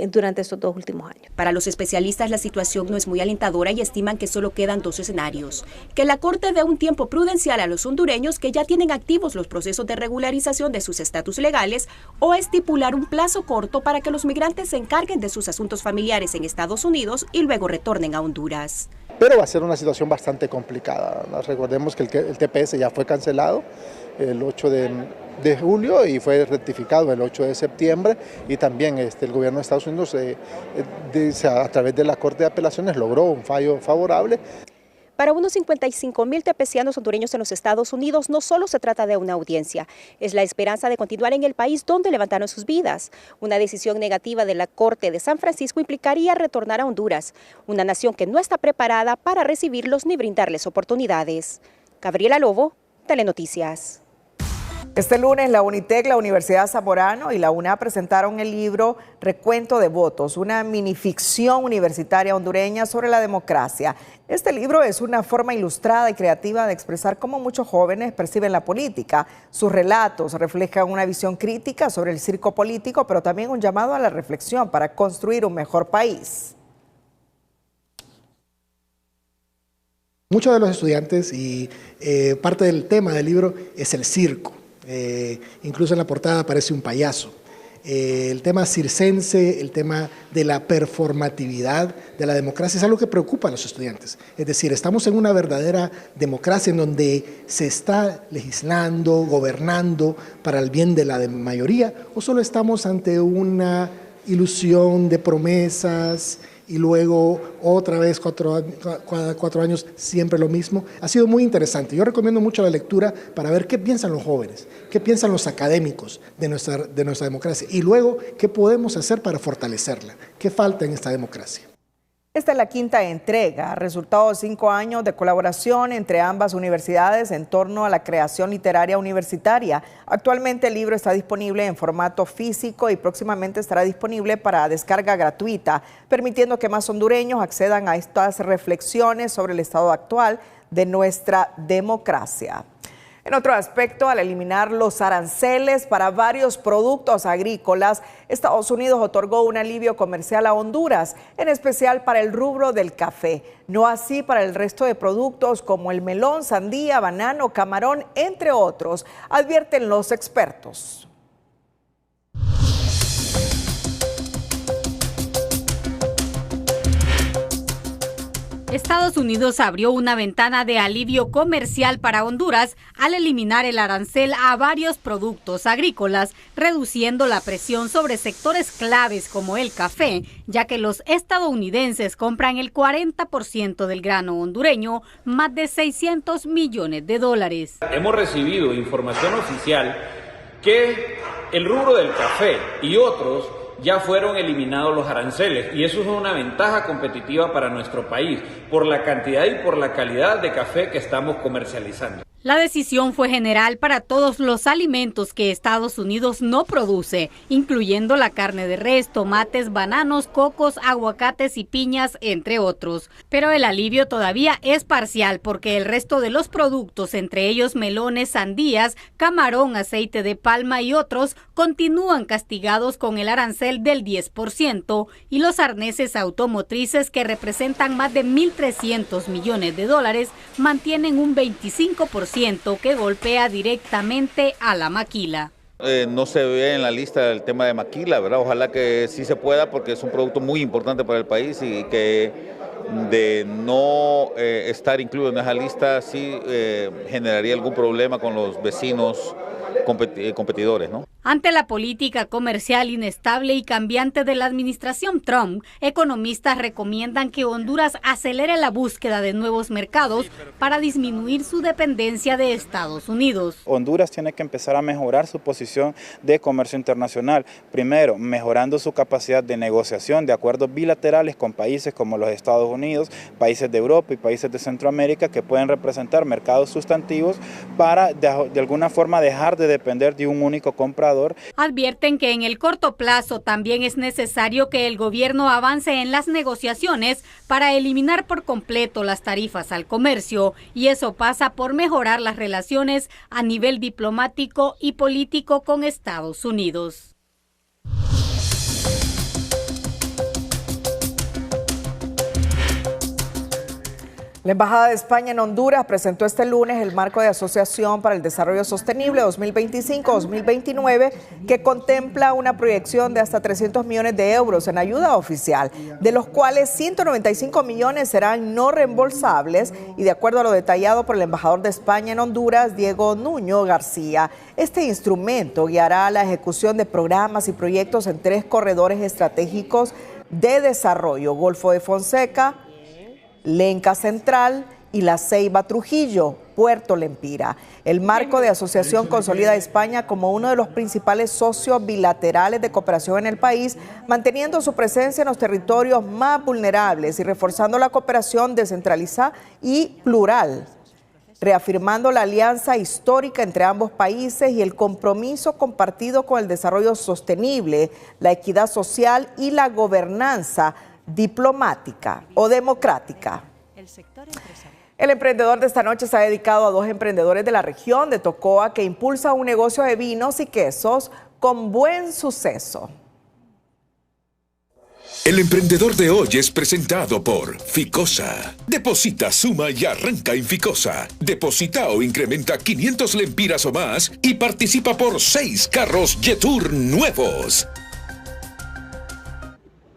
durante estos 2 últimos años. Para los especialistas la situación no es muy alentadora y estiman que solo quedan 2 escenarios. Que la Corte dé un tiempo prudencial a los hondureños que ya tienen activos los procesos de regularización de sus estatus legales o estipular un plazo corto para que los migrantes se encarguen de sus asuntos familiares en Estados Unidos y luego retornen a Honduras. Pero va a ser una situación bastante complicada. Recordemos que el TPS ya fue cancelado el 8 de julio y fue rectificado el 8 de septiembre y también el gobierno de Estados Unidos a través de la Corte de Apelaciones logró un fallo favorable. Para unos 55,000 tepecianos hondureños en los Estados Unidos no solo se trata de una audiencia, es la esperanza de continuar en el país donde levantaron sus vidas. Una decisión negativa de la Corte de San Francisco implicaría retornar a Honduras, una nación que no está preparada para recibirlos ni brindarles oportunidades. Gabriela Lobo, Telenoticias. Este lunes la UNITEC, la Universidad Zamorano y la UNA presentaron el libro Recuento de Votos, una minificción universitaria hondureña sobre la democracia. Este libro es una forma ilustrada y creativa de expresar cómo muchos jóvenes perciben la política. Sus relatos reflejan una visión crítica sobre el circo político, pero también un llamado a la reflexión para construir un mejor país. Muchos de los estudiantes y parte del tema del libro es el circo. Incluso en la portada aparece un payaso. El tema circense, el tema de la performatividad de la democracia es algo que preocupa a los estudiantes. Es decir, estamos en una verdadera democracia en donde se está legislando, gobernando para el bien de la mayoría, o solo estamos ante una ilusión de promesas y luego otra vez cada 4 años siempre lo mismo. Ha sido muy interesante. Yo recomiendo mucho la lectura para ver qué piensan los jóvenes, qué piensan los académicos de nuestra democracia y luego qué podemos hacer para fortalecerla, qué falta en esta democracia. Esta es la 5ª entrega, resultado de 5 años de colaboración entre ambas universidades en torno a la creación literaria universitaria. Actualmente el libro está disponible en formato físico y próximamente estará disponible para descarga gratuita, permitiendo que más hondureños accedan a estas reflexiones sobre el estado actual de nuestra democracia. En otro aspecto, al eliminar los aranceles para varios productos agrícolas, Estados Unidos otorgó un alivio comercial a Honduras, en especial para el rubro del café. No así para el resto de productos como el melón, sandía, banano, camarón, entre otros, advierten los expertos. Estados Unidos abrió una ventana de alivio comercial para Honduras al eliminar el arancel a varios productos agrícolas, reduciendo la presión sobre sectores claves como el café, ya que los estadounidenses compran el 40% del grano hondureño, más de $600 millones. Hemos recibido información oficial que el rubro del café y otros ya fueron eliminados los aranceles, y eso es una ventaja competitiva para nuestro país por la cantidad y por la calidad de café que estamos comercializando. La decisión fue general para todos los alimentos que Estados Unidos no produce, incluyendo la carne de res, tomates, bananos, cocos, aguacates y piñas, entre otros. Pero el alivio todavía es parcial porque el resto de los productos, entre ellos melones, sandías, camarón, aceite de palma y otros, continúan castigados con el arancel del 10%, y los arneses automotrices, que representan más de $1.300 millones, mantienen un 25% que golpea directamente a la maquila. No se ve en la lista el tema de maquila, ¿verdad? Ojalá que sí se pueda, porque es un producto muy importante para el país, y que de no estar incluido en esa lista sí generaría algún problema con los vecinos competidores, ¿no? Ante la política comercial inestable y cambiante de la administración Trump, economistas recomiendan que Honduras acelere la búsqueda de nuevos mercados para disminuir su dependencia de Estados Unidos. Honduras tiene que empezar a mejorar su posición de comercio internacional. Primero, mejorando su capacidad de negociación de acuerdos bilaterales con países como los Estados Unidos, países de Europa y países de Centroamérica, que pueden representar mercados sustantivos para de alguna forma dejar de depender de un único comprador. Advierten que en el corto plazo también es necesario que el gobierno avance en las negociaciones para eliminar por completo las tarifas al comercio, y eso pasa por mejorar las relaciones a nivel diplomático y político con Estados Unidos. La Embajada de España en Honduras presentó este lunes el Marco de Asociación para el Desarrollo Sostenible 2025-2029, que contempla una proyección de hasta 300 millones de euros en ayuda oficial, de los cuales 195 millones serán no reembolsables, y de acuerdo a lo detallado por el embajador de España en Honduras, Diego Nuño García, este instrumento guiará la ejecución de programas y proyectos en 3 corredores estratégicos de desarrollo: Golfo de Fonseca, Lenca Central y La Ceiba Trujillo, Puerto Lempira. El marco de asociación consolida a España como uno de los principales socios bilaterales de cooperación en el país, manteniendo su presencia en los territorios más vulnerables y reforzando la cooperación descentralizada y plural, reafirmando la alianza histórica entre ambos países y el compromiso compartido con el desarrollo sostenible, la equidad social y la gobernanza diplomática o democrática. El emprendedor de esta noche se ha dedicado a 2 emprendedores de la región de Tocoa que impulsan un negocio de vinos y quesos con buen suceso. El emprendedor de hoy es presentado por Ficosa. Deposita, suma y arranca en Ficosa. Deposita o incrementa 500 lempiras o más y participa por 6 carros Jetour nuevos.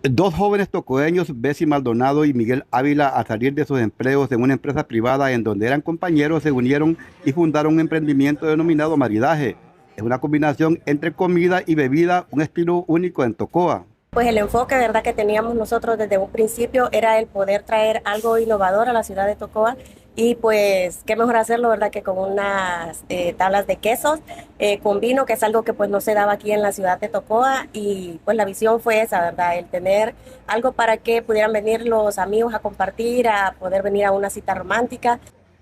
2 jóvenes tocoeños, Bessie Maldonado y Miguel Ávila, al salir de sus empleos en una empresa privada en donde eran compañeros, se unieron y fundaron un emprendimiento denominado Maridaje. Es una combinación entre comida y bebida, un estilo único en Tocoa. Pues el enfoque, verdad, que teníamos nosotros desde un principio era el poder traer algo innovador a la ciudad de Tocoa, y pues qué mejor hacerlo, verdad, que con unas tablas de quesos con vino, que es algo que pues no se daba aquí en la ciudad de Tocoa, y pues la visión fue esa, verdad, el tener algo para que pudieran venir los amigos a compartir, a poder venir a una cita romántica.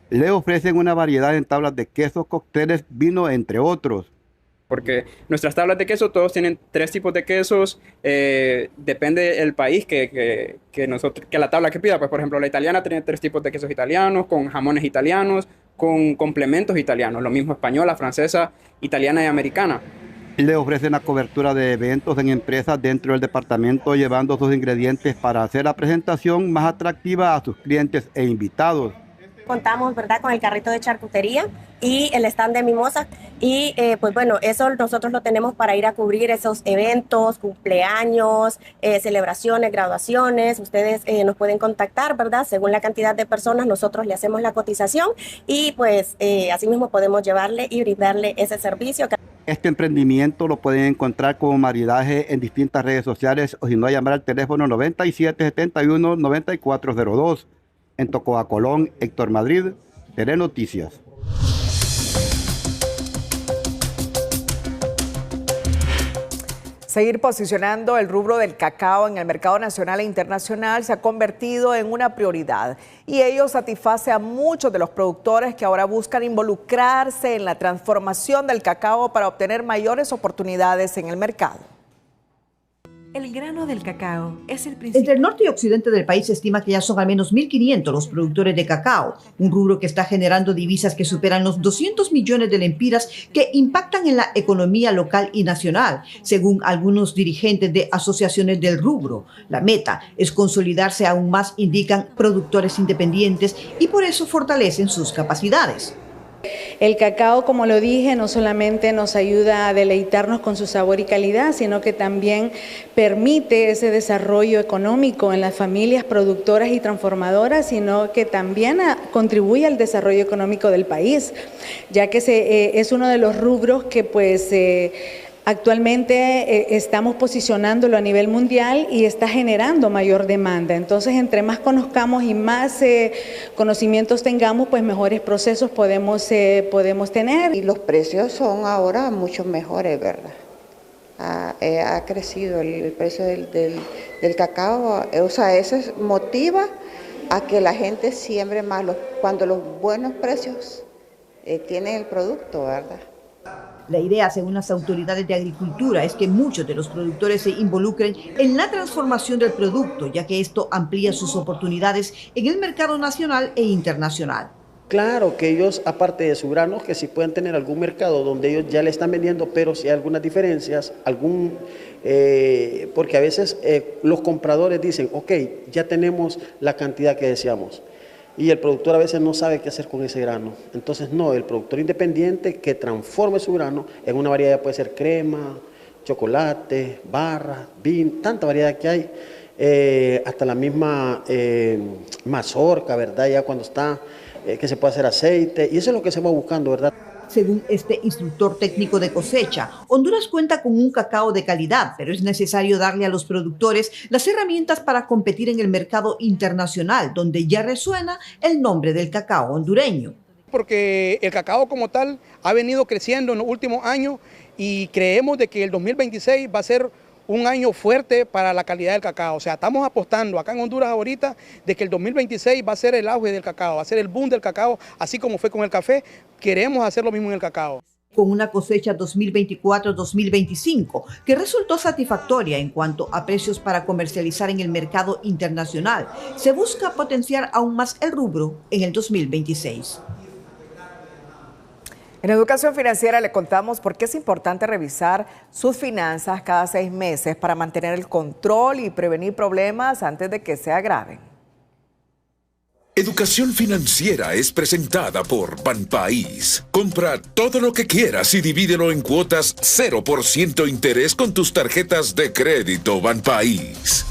Le ofrecen una variedad en tablas de quesos, cócteles, vino, entre otros. Porque nuestras tablas de queso, todos tienen 3 tipos de quesos, depende del país que la tabla que pida. Pues por ejemplo, la italiana tiene 3 tipos de quesos italianos, con jamones italianos, con complementos italianos, lo mismo española, francesa, italiana y americana. Le ofrecen la cobertura de eventos en empresas dentro del departamento, llevando sus ingredientes para hacer la presentación más atractiva a sus clientes e invitados. Contamos, ¿verdad?, con el carrito de charcutería y el stand de mimosa y pues bueno, eso nosotros lo tenemos para ir a cubrir esos eventos, cumpleaños, celebraciones, graduaciones. Ustedes nos pueden contactar, ¿verdad? Según la cantidad de personas nosotros le hacemos la cotización y pues así mismo podemos llevarle y brindarle ese servicio. Este emprendimiento lo pueden encontrar como Maridaje en distintas redes sociales o si no, llamar al teléfono 9771-9402. En Tocoa, Colón, Héctor Madrid, Telenoticias. Seguir posicionando el rubro del cacao en el mercado nacional e internacional se ha convertido en una prioridad y ello satisface a muchos de los productores que ahora buscan involucrarse en la transformación del cacao para obtener mayores oportunidades en el mercado. El grano del cacao es el principal. Entre el norte y occidente del país se estima que ya son al menos 1.500 los productores de cacao, un rubro que está generando divisas que superan los 200 millones de lempiras que impactan en la economía local y nacional, según algunos dirigentes de asociaciones del rubro. La meta es consolidarse aún más, indican productores independientes, y por eso fortalecen sus capacidades. El cacao, como lo dije, no solamente nos ayuda a deleitarnos con su sabor y calidad, sino que también permite ese desarrollo económico en las familias productoras y transformadoras, sino que también contribuye al desarrollo económico del país, ya que es uno de los rubros que pues actualmente estamos posicionándolo a nivel mundial y está generando mayor demanda. Entonces, entre más conozcamos y más conocimientos tengamos, pues mejores procesos podemos tener. Y los precios son ahora mucho mejores, ¿verdad? Ha crecido el precio del cacao, o sea, eso motiva a que la gente siembre más cuando los buenos precios tienen el producto, ¿verdad? La idea, según las autoridades de agricultura, es que muchos de los productores se involucren en la transformación del producto, ya que esto amplía sus oportunidades en el mercado nacional e internacional. Claro que ellos, aparte de su grano, que sí pueden tener algún mercado donde ellos ya le están vendiendo, pero si hay algunas diferencias, porque a veces los compradores dicen, ok, ya tenemos la cantidad que deseamos. Y el productor a veces no sabe qué hacer con ese grano. Entonces, no, el productor independiente que transforme su grano en una variedad, puede ser crema, chocolate, barra, vino, tanta variedad que hay, hasta la misma mazorca, ¿verdad? Ya cuando está, que se puede hacer aceite, y eso es lo que se va buscando, ¿verdad? Según este instructor técnico de cosecha, Honduras cuenta con un cacao de calidad, pero es necesario darle a los productores las herramientas para competir en el mercado internacional, donde ya resuena el nombre del cacao hondureño. Porque el cacao como tal ha venido creciendo en los últimos años y creemos de que el 2026 va a ser un año fuerte para la calidad del cacao. O sea, estamos apostando acá en Honduras ahorita de que el 2026 va a ser el auge del cacao, va a ser el boom del cacao, así como fue con el café. Queremos hacer lo mismo en el cacao. Con una cosecha 2024-2025 que resultó satisfactoria en cuanto a precios para comercializar en el mercado internacional, se busca potenciar aún más el rubro en el 2026. En Educación Financiera le contamos por qué es importante revisar sus finanzas cada 6 meses para mantener el control y prevenir problemas antes de que se agraven. Educación Financiera es presentada por Banpaís. Compra todo lo que quieras y divídelo en cuotas 0% interés con tus tarjetas de crédito Banpaís.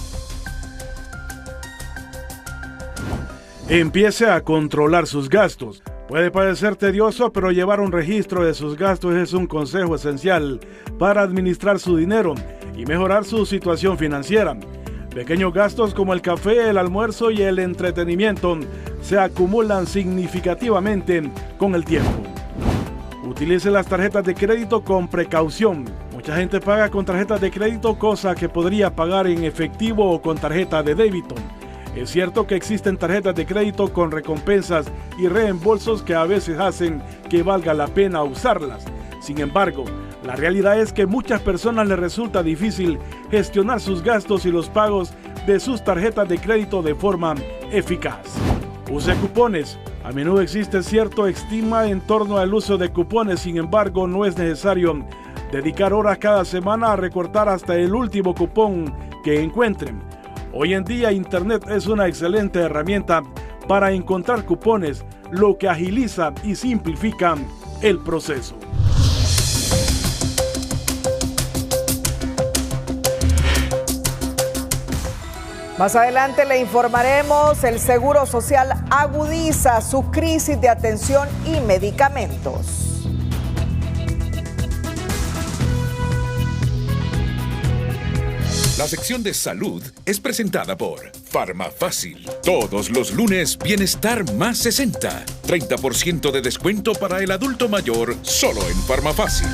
Empiece a controlar sus gastos. Puede parecer tedioso, pero llevar un registro de sus gastos es un consejo esencial para administrar su dinero y mejorar su situación financiera. Pequeños gastos como el café, el almuerzo y el entretenimiento se acumulan significativamente con el tiempo. Utilice las tarjetas de crédito con precaución. Mucha gente paga con tarjetas de crédito, cosa que podría pagar en efectivo o con tarjeta de débito. Es cierto que existen tarjetas de crédito con recompensas y reembolsos que a veces hacen que valga la pena usarlas. Sin embargo, la realidad es que muchas personas les resulta difícil gestionar sus gastos y los pagos de sus tarjetas de crédito de forma eficaz. Use cupones, A menudo existe cierto estigma en torno al uso de cupones, sin embargo, no es necesario dedicar horas cada semana a recortar hasta el último cupón que encuentren. Hoy en día, Internet es una excelente herramienta para encontrar cupones, lo que agiliza y simplifica el proceso. Más adelante le informaremos, el Seguro Social agudiza su crisis de atención y medicamentos. La sección de salud es presentada por Farmafácil. Todos los lunes, Bienestar más 60. 30% de descuento para el adulto mayor, solo en Farmafácil.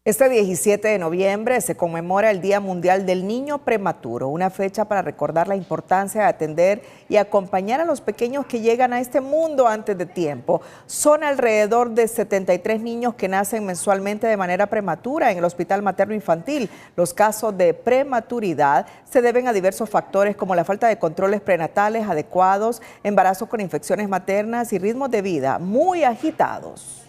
Este 17 de noviembre se conmemora el Día Mundial del Niño Prematuro, una fecha para recordar la importancia de atender y acompañar a los pequeños que llegan a este mundo antes de tiempo. Son alrededor de 73 niños que nacen mensualmente de manera prematura en el Hospital Materno Infantil. Los casos de prematuridad se deben a diversos factores como la falta de controles prenatales adecuados, embarazo con infecciones maternas y ritmos de vida muy agitados.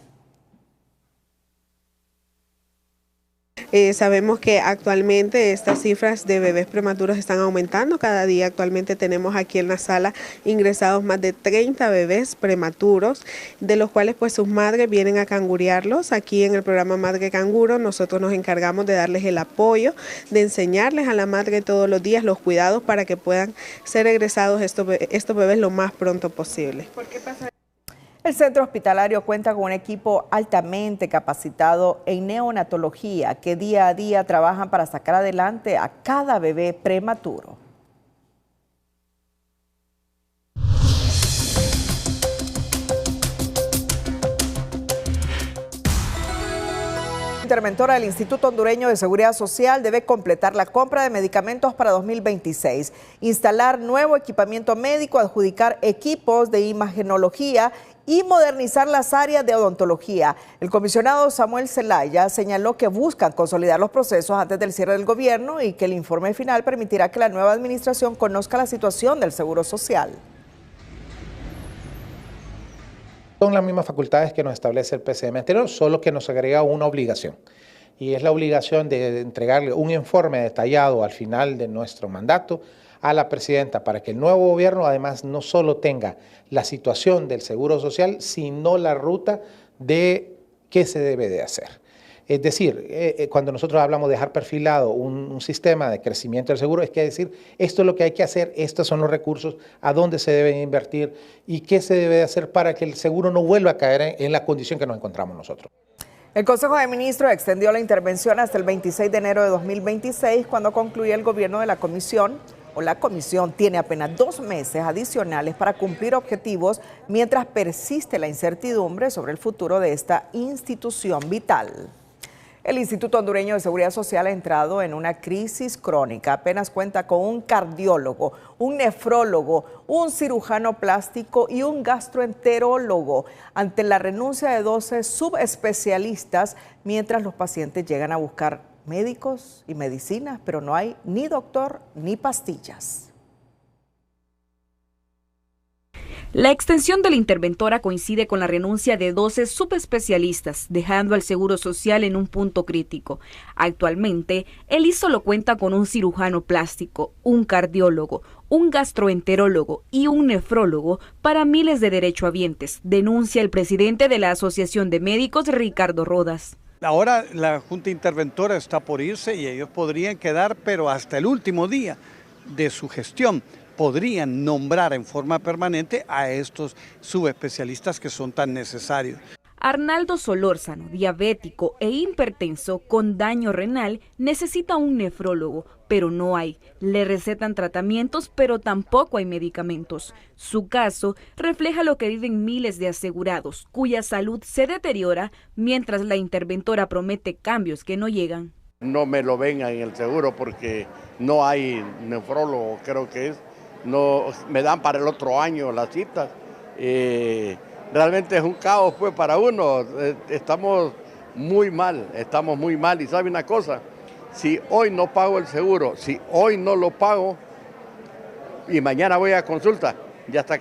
Sabemos que actualmente estas cifras de bebés prematuros están aumentando. Cada día actualmente tenemos aquí en la sala ingresados más de 30 bebés prematuros, de los cuales pues sus madres vienen a cangurearlos. Aquí en el programa Madre Canguro nosotros nos encargamos de darles el apoyo, de enseñarles a la madre todos los días los cuidados para que puedan ser egresados estos bebés lo más pronto posible. ¿Por qué pasa? El centro hospitalario cuenta con un equipo altamente capacitado en neonatología que día a día trabajan para sacar adelante a cada bebé prematuro. Interventora del Instituto Hondureño de Seguridad Social debe completar la compra de medicamentos para 2026, instalar nuevo equipamiento médico, adjudicar equipos de imagenología y modernizar las áreas de odontología. El comisionado Samuel Zelaya señaló que buscan consolidar los procesos antes del cierre del gobierno y que el informe final permitirá que la nueva administración conozca la situación del Seguro Social. Son las mismas facultades que nos establece el PCM anterior, solo que nos agrega una obligación. Y es la obligación de entregarle un informe detallado al final de nuestro mandato a la presidenta para que el nuevo gobierno además no solo tenga la situación del Seguro Social, sino la ruta de qué se debe de hacer. Es decir, cuando nosotros hablamos de dejar perfilado un sistema de crecimiento del seguro, es que decir, esto es lo que hay que hacer, estos son los recursos, a dónde se deben invertir y qué se debe de hacer para que el seguro no vuelva a caer en la condición que nos encontramos nosotros. El Consejo de Ministros extendió la intervención hasta el 26 de enero de 2026, cuando concluye el gobierno de la Comisión. La Comisión tiene apenas 2 meses adicionales para cumplir objetivos mientras persiste la incertidumbre sobre el futuro de esta institución vital. El Instituto Hondureño de Seguridad Social ha entrado en una crisis crónica. Apenas cuenta con un cardiólogo, un nefrólogo, un cirujano plástico y un gastroenterólogo ante la renuncia de 12 subespecialistas mientras los pacientes llegan a buscar médicos y medicinas, pero no hay ni doctor ni pastillas. La extensión de la interventora coincide con la renuncia de 12 subespecialistas, dejando al Seguro Social en un punto crítico. Actualmente, el ISS solo cuenta con un cirujano plástico, un cardiólogo, un gastroenterólogo y un nefrólogo para miles de derechohabientes, denuncia el presidente de la Asociación de Médicos, Ricardo Rodas. Ahora la Junta Interventora está por irse y ellos podrían quedar, pero hasta el último día de su gestión podrían nombrar en forma permanente a estos subespecialistas que son tan necesarios. Arnaldo Solórzano, diabético e hipertenso con daño renal, necesita un nefrólogo, pero no hay. Le recetan tratamientos, pero tampoco hay medicamentos. Su caso refleja lo que viven miles de asegurados, cuya salud se deteriora mientras la interventora promete cambios que no llegan. No me lo vengan en el seguro porque no hay nefrólogo, creo que es. No me dan para el otro año las citas. Realmente es un caos pues para uno. Estamos muy mal. Y sabe una cosa, si hoy no pago el seguro, si hoy no lo pago, y mañana voy a consulta, ya está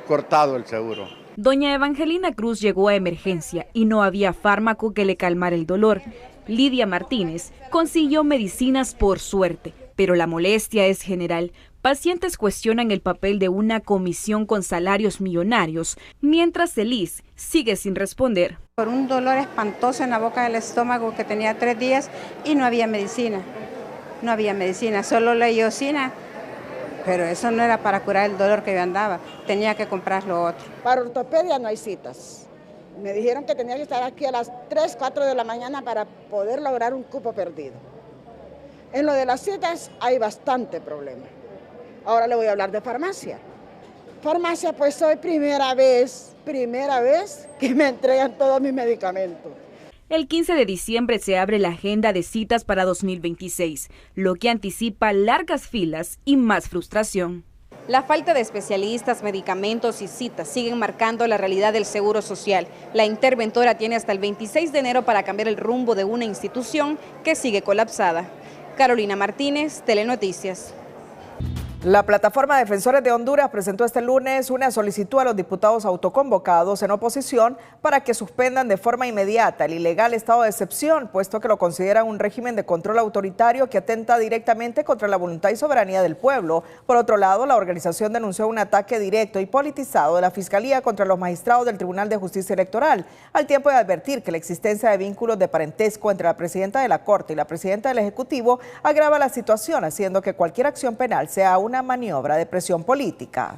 cortado el seguro. Doña Evangelina Cruz llegó a emergencia y no había fármaco que le calmara el dolor. Lidia Martínez consiguió medicinas por suerte, pero la molestia es general. Pacientes cuestionan el papel de una comisión con salarios millonarios, mientras Elis sigue sin responder. Por un dolor espantoso en la boca del estómago que tenía 3 días y no había medicina. No había medicina, solo la iosina, pero eso no era para curar el dolor que yo andaba, tenía que comprar lo otro. Para ortopedia no hay citas. Me dijeron que tenía que estar aquí a las 3, 4 de la mañana para poder lograr un cupo perdido. En lo de las citas hay bastante problema. Ahora le voy a hablar de farmacia. Farmacia, pues hoy primera vez que me entregan todos mis medicamentos. El 15 de diciembre se abre la agenda de citas para 2026, lo que anticipa largas filas y más frustración. La falta de especialistas, medicamentos y citas siguen marcando la realidad del Seguro Social. La interventora tiene hasta el 26 de enero para cambiar el rumbo de una institución que sigue colapsada. Carolina Martínez, Telenoticias. La Plataforma Defensores de Honduras presentó este lunes una solicitud a los diputados autoconvocados en oposición para que suspendan de forma inmediata el ilegal estado de excepción, puesto que lo consideran un régimen de control autoritario que atenta directamente contra la voluntad y soberanía del pueblo. Por otro lado, la organización denunció un ataque directo y politizado de la Fiscalía contra los magistrados del Tribunal de Justicia Electoral, al tiempo de advertir que la existencia de vínculos de parentesco entre la presidenta de la Corte y la presidenta del Ejecutivo agrava la situación, haciendo que cualquier acción penal sea una maniobra de presión política.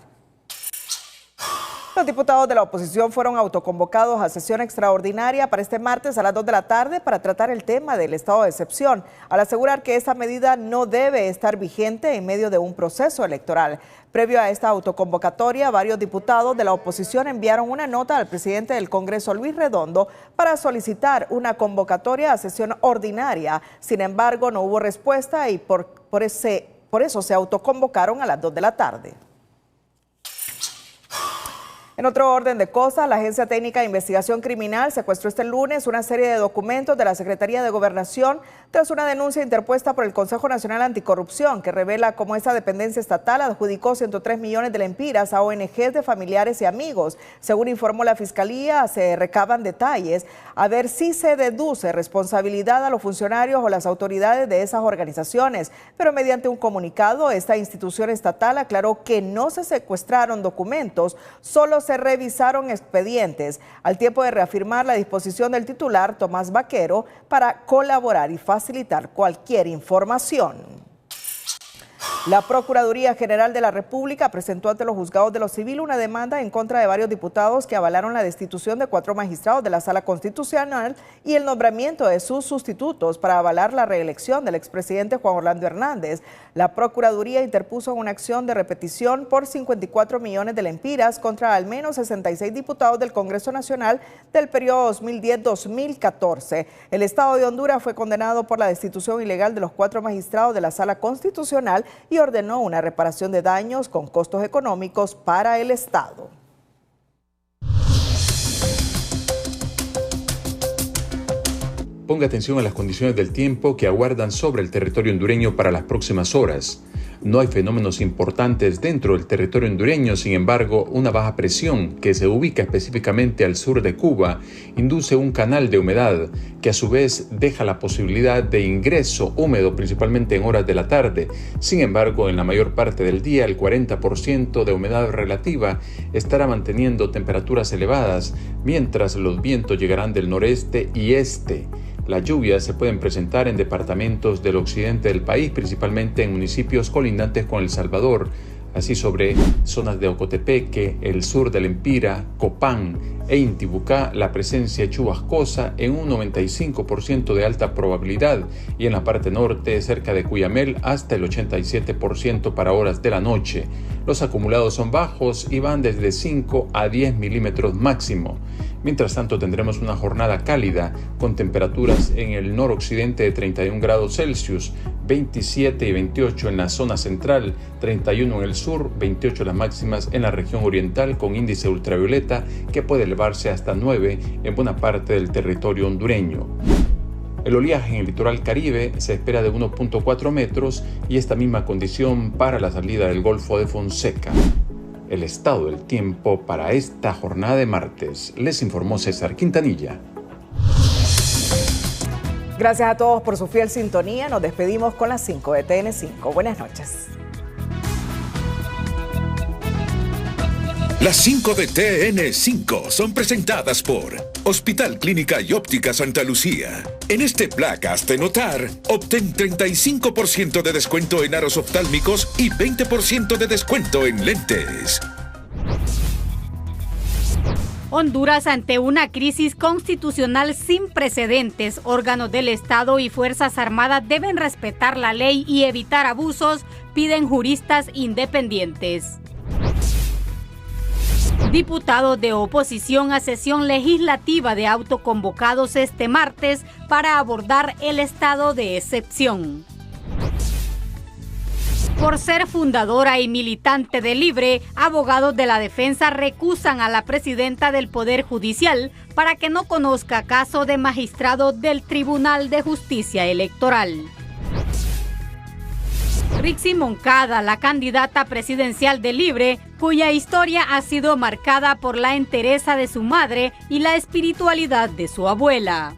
Los diputados de la oposición fueron autoconvocados a sesión extraordinaria para este martes a las 2 de la tarde para tratar el tema del estado de excepción, al asegurar que esta medida no debe estar vigente en medio de un proceso electoral. Previo a esta autoconvocatoria, varios diputados de la oposición enviaron una nota al presidente del Congreso, Luis Redondo, para solicitar una convocatoria a sesión ordinaria. Sin embargo, no hubo respuesta y por eso se autoconvocaron a las 2 de la tarde. En otro orden de cosas, la Agencia Técnica de Investigación Criminal secuestró este lunes una serie de documentos de la Secretaría de Gobernación tras una denuncia interpuesta por el Consejo Nacional Anticorrupción que revela cómo esa dependencia estatal adjudicó 103 millones de lempiras a ONGs de familiares y amigos. Según informó la Fiscalía, se recaban detalles a ver si se deduce responsabilidad a los funcionarios o las autoridades de esas organizaciones. Pero mediante un comunicado, esta institución estatal aclaró que no se secuestraron documentos, solo se revisaron expedientes, al tiempo de reafirmar la disposición del titular, Tomás Vaquero, para colaborar y facilitar cualquier información. La Procuraduría General de la República presentó ante los juzgados de lo civil una demanda en contra de varios diputados que avalaron la destitución de 4 magistrados de la Sala Constitucional y el nombramiento de sus sustitutos para avalar la reelección del expresidente Juan Orlando Hernández. La Procuraduría interpuso una acción de repetición por 54 millones de lempiras contra al menos 66 diputados del Congreso Nacional del periodo 2010-2014. El Estado de Honduras fue condenado por la destitución ilegal de los 4 magistrados de la Sala Constitucional y ordenó una reparación de daños con costos económicos para el Estado. Ponga atención a las condiciones del tiempo que aguardan sobre el territorio hondureño para las próximas horas. No hay fenómenos importantes dentro del territorio hondureño, sin embargo, una baja presión que se ubica específicamente al sur de Cuba induce un canal de humedad que a su vez deja la posibilidad de ingreso húmedo principalmente en horas de la tarde. Sin embargo, en la mayor parte del día el 40% de humedad relativa estará manteniendo temperaturas elevadas, mientras los vientos llegarán del noreste y este. Las lluvias se pueden presentar en departamentos del occidente del país, principalmente en municipios colindantes con El Salvador, así sobre zonas de Ocotepeque, el sur de Lempira, Copán e Intibucá, la presencia chubascosa en un 95% de alta probabilidad, y en la parte norte, cerca de Cuyamel, hasta el 87% para horas de la noche. Los acumulados son bajos y van desde 5 a 10 milímetros máximo. Mientras tanto, tendremos una jornada cálida con temperaturas en el noroccidente de 31 grados Celsius, 27 y 28 en la zona central, 31 en el sur, 28 las máximas en la región oriental con índice ultravioleta que puede elevarse hasta 9 en buena parte del territorio hondureño. El oleaje en el litoral Caribe se espera de 1.4 metros y esta misma condición para la salida del Golfo de Fonseca. El estado del tiempo para esta jornada de martes, les informó César Quintanilla. Gracias a todos por su fiel sintonía. Nos despedimos con las 5 de TN5. Buenas noches. Las 5 de TN5 son presentadas por Hospital Clínica y Óptica Santa Lucía. En este Black Hazte Notar, obtén 35% de descuento en aros oftálmicos y 20% de descuento en lentes. Honduras ante una crisis constitucional sin precedentes. Órganos del Estado y Fuerzas Armadas deben respetar la ley y evitar abusos, piden juristas independientes. Diputados de oposición a sesión legislativa de autoconvocados este martes para abordar el estado de excepción. Por ser fundadora y militante de Libre, abogados de la defensa recusan a la presidenta del Poder Judicial para que no conozca caso de magistrado del Tribunal de Justicia Electoral. Rixi Moncada, la candidata presidencial de Libre, cuya historia ha sido marcada por la entereza de su madre y la espiritualidad de su abuela.